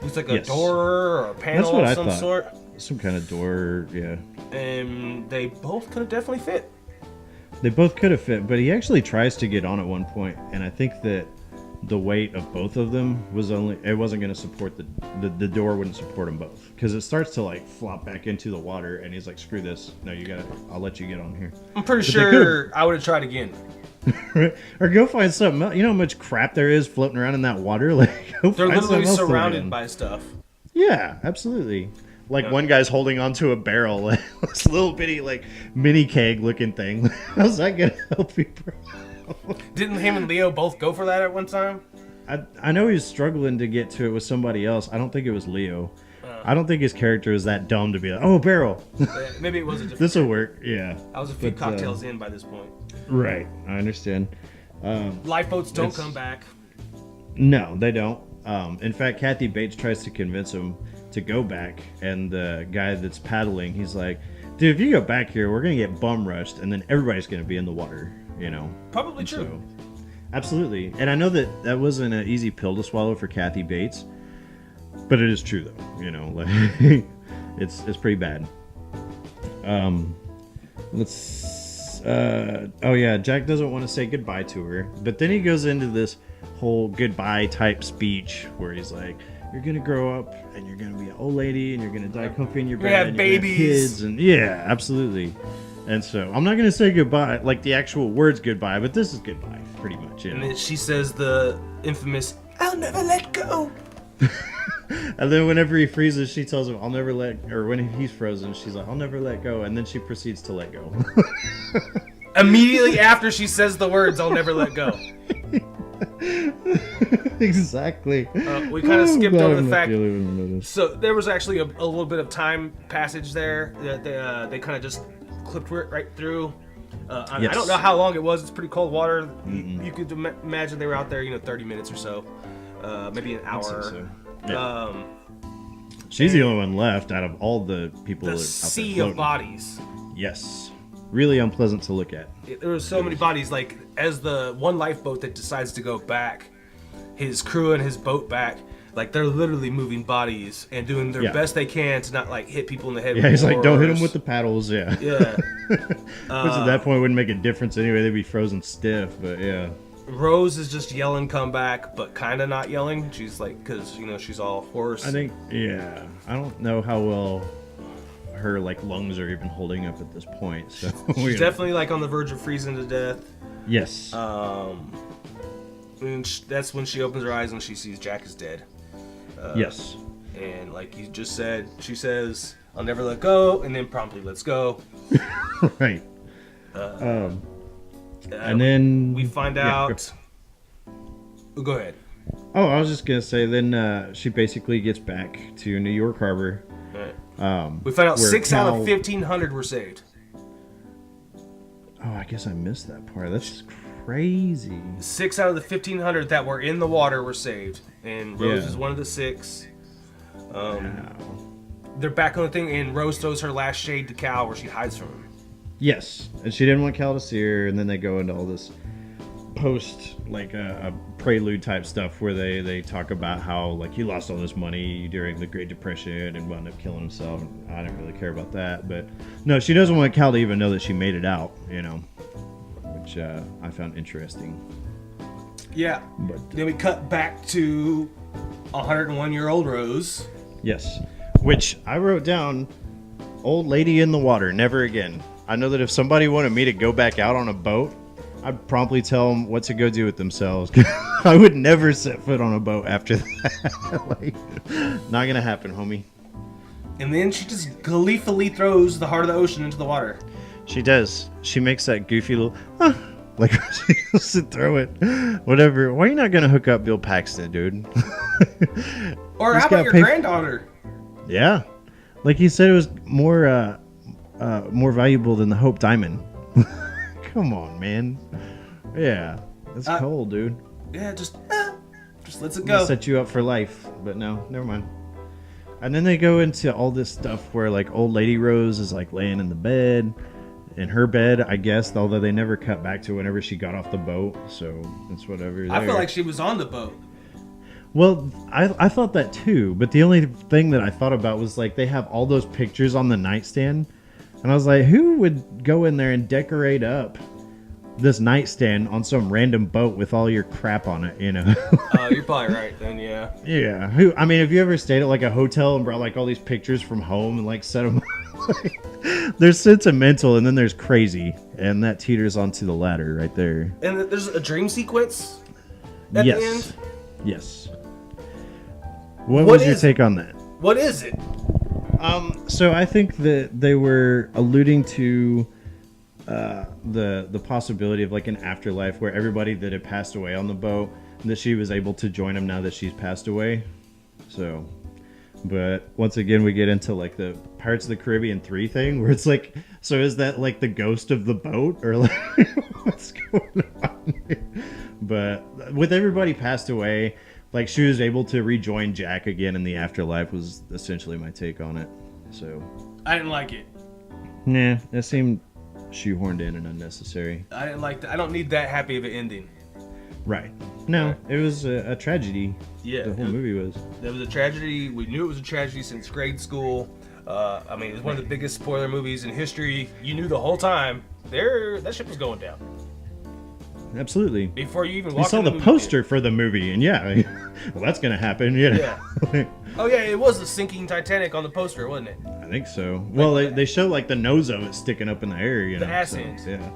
Looks like a door or a panel of some sort. Some kind of door, yeah. And they both could have definitely fit. They both could have fit, but he actually tries to get on at one point, and I think that the weight of both of them wasn't going to support the door wouldn't support them both, because it starts to like flop back into the water, and he's like, screw this, no, I'll let you get on here. I'm pretty sure I would have tried again. Or go find something else. You know how much crap there is floating around in that water? Like, they're literally surrounded by stuff. Yeah, absolutely. Like one guy's holding onto a barrel, like this little bitty like mini keg looking thing. How's that gonna help you, bro? Didn't him and Leo both go for that at one time? I know he was struggling to get to it with somebody else. I don't think it was Leo. I don't think his character is that dumb to be like, oh, a barrel. Maybe it was a different. This will work, yeah. I was a few cocktails in by this point. Right, I understand. Lifeboats don't come back. No, they don't. In fact, Kathy Bates tries to convince him to go back, and the guy that's paddling, he's like, dude, if you go back here, we're gonna get bum rushed, and then everybody's gonna be in the water, Probably true. So, absolutely. And I know that wasn't an easy pill to swallow for Kathy Bates, but it is true though, like it's pretty bad. oh yeah, Jack doesn't want to say goodbye to her, but then he goes into this whole goodbye type speech where he's like, you're gonna grow up and you're gonna be an old lady and you're gonna die comfy in your bed, have and you're gonna have babies. kids, and yeah, absolutely. And so I'm not gonna say goodbye like the actual words goodbye, but this is goodbye pretty much. You And know? then she says the infamous, "I'll never let go." And then whenever he freezes, she tells him, "I'll never let," or when he's frozen, she's like, "I'll never let go," and then she proceeds to let go. Immediately after she says the words, "I'll never let go." Exactly. We kind of skipped glad over I'm the not fact. the only one who noticed. So there was actually a little bit of time passage there that they kind of just clipped right through. I Yes. don't know how long it was. It's pretty cold water. You could imagine they were out there, 30 minutes or so, maybe an I'd say hour. so. Yeah. She's the only one left out of all the people The that are out sea there of floating. bodies. Yes. Really unpleasant to look at. There were so many bodies. Like, as the one lifeboat that decides to go back, his crew and his boat back, like, they're literally moving bodies and doing their Yeah. best they can to not, like, hit people in the head. Yeah, with he's like, don't hit them oars. with the paddles, yeah. Yeah. Which at that point wouldn't make a difference anyway. They'd be frozen stiff, but yeah. Rose is just yelling, "Come back," but kind of not yelling. She's like, because she's all hoarse. I think, yeah. I don't know how well her, like, lungs are even holding up at this point. So she's definitely like on the verge of freezing to death. Yes. And that's when she opens her eyes and she sees Jack is dead. Yes. And like you just said, she says, "I'll never let go," and then promptly lets go. Right. And then We find yeah, out. Go ahead. Oh, I was just gonna say. Then she basically gets back to New York Harbor. We find out where 6 out of Cal- 1,500 were saved. Oh, I guess I missed that part. That's just crazy. 6 out of the 1,500 that were in the water were saved, and Rose Yeah. is one of the 6. Wow. They're back on the thing, and Rose throws her last shade to Cal, where she hides from him. Yes, and she didn't want Cal to see her, and then they go into all this post, like a prelude type stuff where they talk about how like he lost all this money during the Great Depression and wound up killing himself. I didn't really care about that, but no, she doesn't want Cal to even know that she made it out, which I found interesting. Yeah. But Then we cut back to 101-year-old Rose. yes, which I wrote down, old lady in the water, never again. I know that if somebody wanted me to go back out on a boat, I'd promptly tell them what to go do with themselves. I would never set foot on a boat after that. Like, not gonna happen, homie. And then she just gleefully throws the heart of the ocean into the water. She does. She makes that goofy little, like she goes to throw it. Whatever. Why are you not gonna hook up Bill Paxton, dude? Or He's how about gotta your pay- granddaughter? Yeah, like he said, it was more valuable than the Hope Diamond. Come on, man. Yeah, that's cold, dude. Yeah, just lets it go. Set you up for life, but no, never mind. And then they go into all this stuff where like old lady Rose is like laying in the bed, in her bed, I guess. Although they never cut back to whenever she got off the boat, so it's whatever. I feel there. like she was on the boat. Well, I thought that too, but the only thing that I thought about was like they have all those pictures on the nightstand, and I was like, who would go in there and decorate up this nightstand on some random boat with all your crap on it, You're probably right then, yeah. Yeah. Who? I mean, have you ever stayed at like a hotel and brought like all these pictures from home and like set them? There's sentimental and then there's crazy, and that teeters onto the latter right there. And there's a dream sequence at the end. Yes. What was your take on that? What is it? So I think that they were alluding to the possibility of like an afterlife where everybody that had passed away on the boat, that she was able to join them now that she's passed away. So, but once again, we get into like the Pirates of the Caribbean 3 thing where it's like, so is that like the ghost of the boat or like what's going on here? But with everybody passed away, like she was able to rejoin Jack again in the afterlife was essentially my take on it. So I didn't like it. nah, that seemed shoehorned in and unnecessary. I didn't like that. I don't need that happy of an ending. Right. No, it was a tragedy. Yeah. The whole movie was. There was a tragedy. We knew it was a tragedy since grade school. I mean, it's one of the biggest spoiler movies in history. You knew the whole time that ship was going down Absolutely. before you even We walked saw in the movie poster for the movie, and yeah, well, that's gonna happen. Yeah. Oh yeah, it was the sinking Titanic on the poster, wasn't it? I think so. Well, they show like the nose of it sticking up in the air, you know. The ass so, ends. yeah.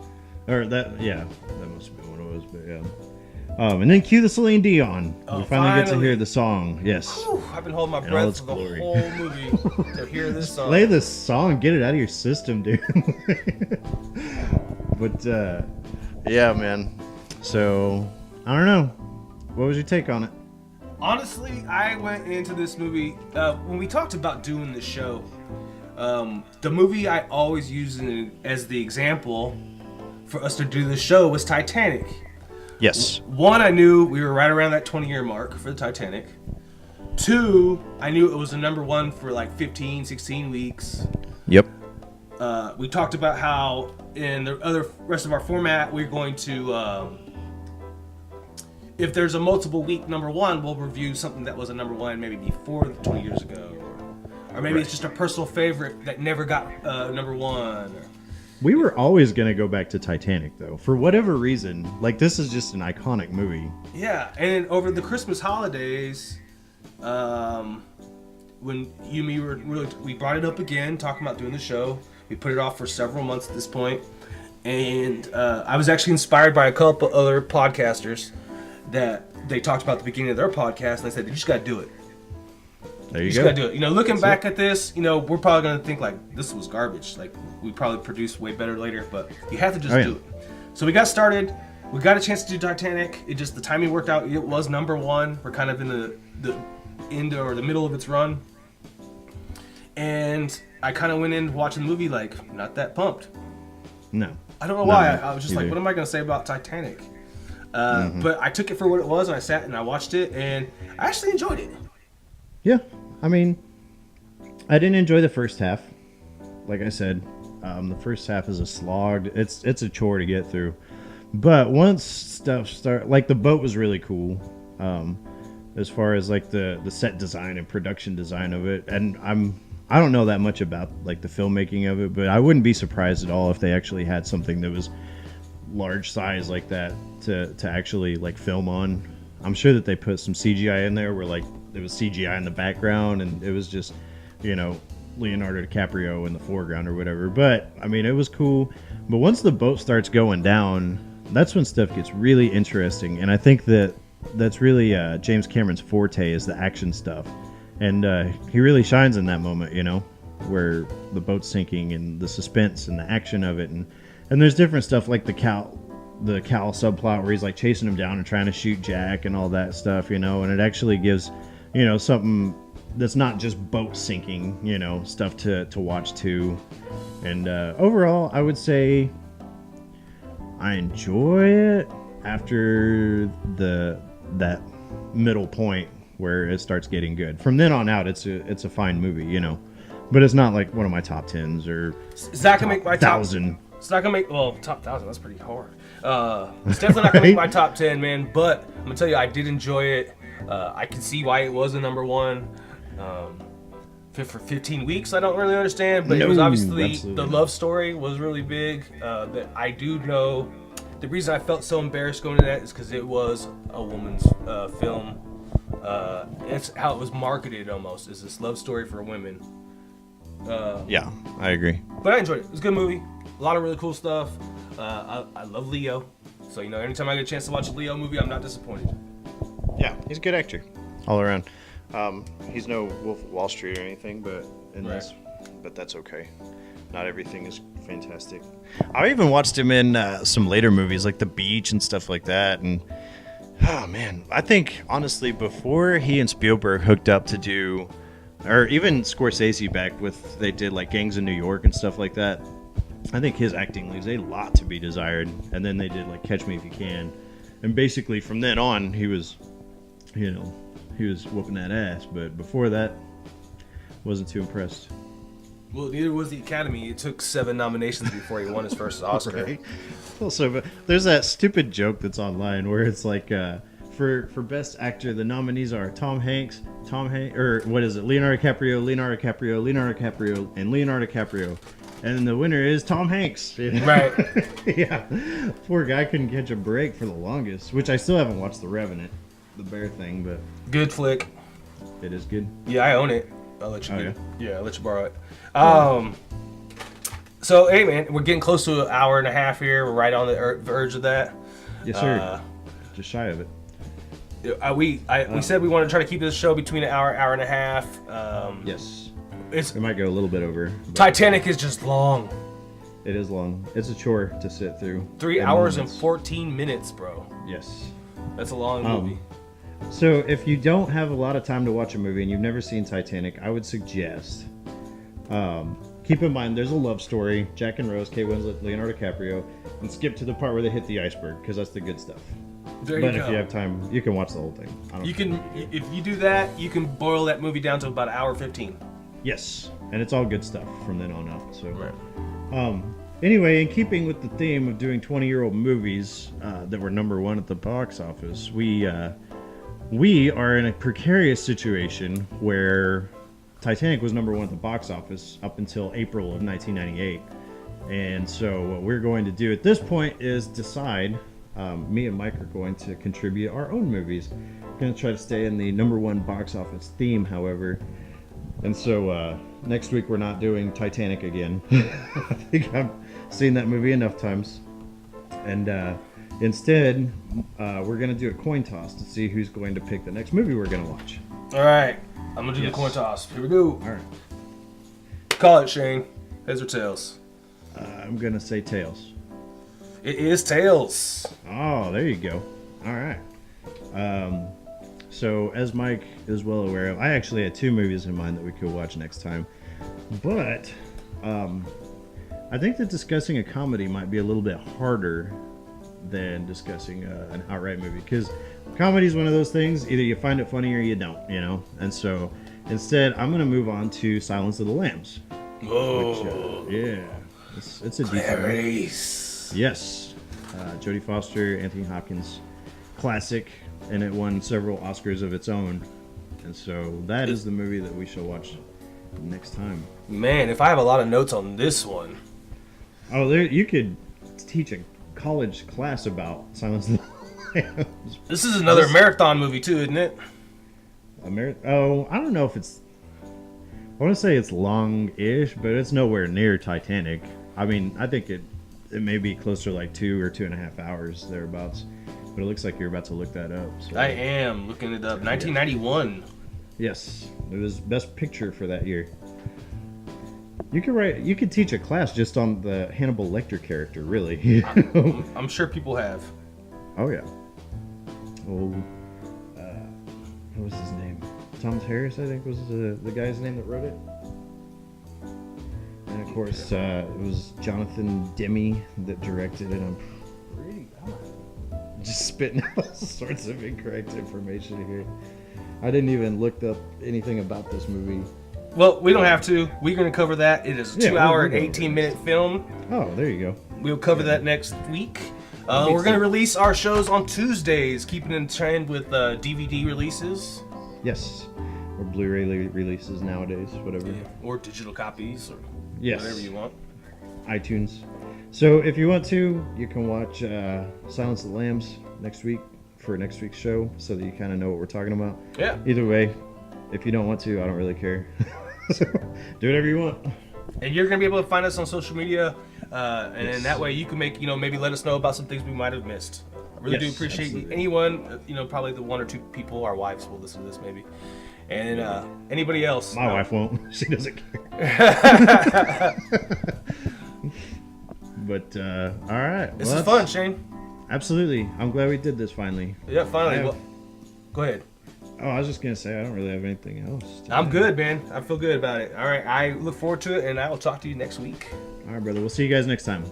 Or that, yeah, that must have been what it was, but yeah. And then cue the Celine Dion. Oh, We finally get to finally. hear the song. Yes. Whew, I've been holding my all breath its for the glory. whole movie to hear this song. Play this song, get it out of your system, dude. But yeah, man. So I don't know. What was your take on it? Honestly, I went into this movie when we talked about doing the show. The movie I always use as the example for us to do the show was Titanic. Yes. One, I knew we were right around that 20-year mark for the Titanic. Two, I knew it was the number one for like 15, 16 weeks. Yep. We talked about how in the other rest of our format, we're going to, if there's a multiple week number one, we'll review something that was a number one maybe before 20 years ago. Or maybe it's just a personal favorite that never got number one. We were always gonna go back to Titanic though, for whatever reason. Like this is just an iconic movie. Yeah, and over the Christmas holidays, when you and me were we brought it up again, talking about doing the show. We put it off for several months at this point, and I was actually inspired by a couple other podcasters that they talked about at the beginning of their podcast, and they said, "You just got to do it. There You you just go. got to do it." You know, looking back at this, you know, we're probably gonna think like this was garbage. Like we probably produced way better later, but you have to just Oh, yeah. do it. So we got started. We got a chance to do Titanic. It just the timing worked out. It was number one. We're kind of in the end or the middle of its run, and I kind of went in watching the movie like not that pumped. No. I don't know No, why. I was just like, either. what am I gonna say about Titanic? But I took it for what it was, and I sat and I watched it, and I actually enjoyed it. Yeah. I mean, I didn't enjoy the first half. Like I said, the first half is a slog. It's a chore to get through. But once stuff start, like the boat was really cool. As far as like the set design and production design of it, and I don't know that much about like the filmmaking of it, but I wouldn't be surprised at all if they actually had something that was large size like that to actually like film on. I'm sure that they put some CGI in there where like there was CGI in the background and it was just, you know, Leonardo DiCaprio in the foreground or whatever. But I mean, it was cool. But once the boat starts going down, that's when stuff gets really interesting. And I think that's really James Cameron's forte is the action stuff. And he really shines in that moment, you know, where the boat's sinking and the suspense and the action of it. And there's different stuff like the Cal subplot where he's like chasing him down and trying to shoot Jack and all that stuff, you know, and it actually gives, you know, something that's not just boat sinking, you know, stuff to watch too. And overall, I would say I enjoy it after that middle point where it starts getting good. From then on out, it's a fine movie, you know, but it's not like one of my top 10s or It's not gonna make my top 1,000. It's not gonna make top 1,000. That's pretty hard. It's definitely not gonna make my top 10, man. But I'm gonna tell you, I did enjoy it. I can see why it was the number one. For 15 weeks, I don't really understand, but it was No, obviously absolutely the not. love story was really big. That I do know. The reason I felt so embarrassed going to that is because it was a woman's film. It's how it was marketed almost, is this love story for women. Yeah, I agree. But I enjoyed it. It was a good movie. A lot of really cool stuff. I love Leo. So, you know, anytime I get a chance to watch a Leo movie, I'm not disappointed. Yeah, he's a good actor all around. He's no Wolf of Wall Street or anything, but that's okay. Not everything is fantastic. I even watched him in some later movies like The Beach and stuff like that. And oh man, I think honestly before he and Spielberg hooked up to do, or even Scorsese back with they did like Gangs in New York and stuff like that. I think his acting leaves a lot to be desired. And then they did like Catch Me If You Can, and basically from then on he was, you know, he was whooping that ass. But before that, wasn't too impressed. Well, neither was the Academy. It took 7 nominations before he won his first Oscar. Right? Also, but there's that stupid joke that's online where it's like for best actor, the nominees are Tom Hanks, Leonardo DiCaprio, and Leonardo DiCaprio. And the winner is Tom Hanks. Right. Yeah. Poor guy couldn't catch a break for the longest, which I still haven't watched The Revenant, the bear thing, but Good flick. it is good. Yeah, I own it. I'll let you. Oh, I'll let you borrow it. So hey, man, we're getting close to an hour and a half here. We're right on the verge of that. Yes, sir. Just shy of it. We said we want to try to keep this show between an hour, hour and a half. Yes. It's We might go a little bit over. but Titanic is just long. It is long. It's a chore to sit through. 3 in hours moments. and 14 minutes, bro. Yes. That's a long movie. So if you don't have a lot of time to watch a movie and you've never seen Titanic, I would suggest keep in mind there's a love story. Jack and Rose, Kate Winslet, Leonardo DiCaprio, and skip to the part where they hit the iceberg because that's the good stuff. There But you if go. you have time, you can watch the whole thing. You can, if you do that, you can boil that movie down to about an hour 15. Yes, and it's all good stuff from then on out. So, anyway, in keeping with the theme of doing 20-year-old movies that were number one at the box office, we are in a precarious situation where Titanic was number one at the box office up until April of 1998. And so what we're going to do at this point is decide, me and Mike are going to contribute our own movies. We're going to try to stay in the number one box office theme, however. And so next week we're not doing Titanic again. I think I've seen that movie enough times. And instead, we're going to do a coin toss to see who's going to pick the next movie we're going to watch. All right, I'm gonna do the coin toss. Here we go. All right. Call it, Shane. Heads or tails? I'm going to say tails. It is tails. Oh, there you go. All right. So, as Mike is well aware of, I actually had two movies in mind that we could watch next time. But I think that discussing a comedy might be a little bit harder than discussing an outright movie. Because comedy is one of those things, either you find it funny or you don't, you know? And so, instead, I'm going to move on to Silence of the Lambs. Oh. Which, yeah. It's a decent one. Yes. Jodie Foster, Anthony Hopkins. Classic. And it won several Oscars of its own. And so that is the movie that we shall watch next time. Man, if I have a lot of notes on this one. Oh, you could teach a college class about Silence of the Lambs. This is another marathon movie too, isn't it? I don't know if it's... I want to say it's long-ish, but it's nowhere near Titanic. I mean, I think it may be closer to like 2 or 2.5 hours, thereabouts. But it looks like you're about to look that up. So. I am looking it up. 1991. Yes, it was Best Picture for that year. You could teach a class just on the Hannibal Lecter character, really. I'm sure people have. Oh yeah. Oh, what was his name? Thomas Harris, I think, was the guy's name that wrote it. And of course, it was Jonathan Demme that directed it. I'm just spitting out all sorts of incorrect information here. I didn't even look up anything about this movie. Well, we don't have to. We're going to cover that. It is a 2 hour and 18-minute film. Oh, there you go. We'll cover that next week. We're going to release our shows on Tuesdays, keeping in trend with DVD releases. Yes. Or Blu-ray releases nowadays, whatever. Yeah. Or digital copies, or whatever you want. iTunes. So if you want to, you can watch Silence of the Lambs next week for next week's show so that you kind of know what we're talking about. Yeah. Either way, if you don't want to, I don't really care. So do whatever you want. And you're going to be able to find us on social media, and in that way you can make, maybe let us know about some things we might have missed. I really do appreciate anyone, probably the 1 or 2 people, our wives will listen to this maybe. And anybody else. My wife won't. She doesn't care. But, all right. This is fun, Shane. Absolutely. I'm glad we did this finally. Yeah, finally. Go ahead. Oh, I was just going to say, I don't really have anything else. I'm good, man. I feel good about it. All right. I look forward to it, and I will talk to you next week. All right, brother. We'll see you guys next time.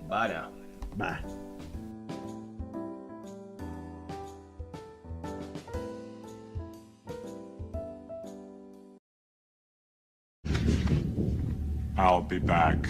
Bye now. Bye. I'll be back.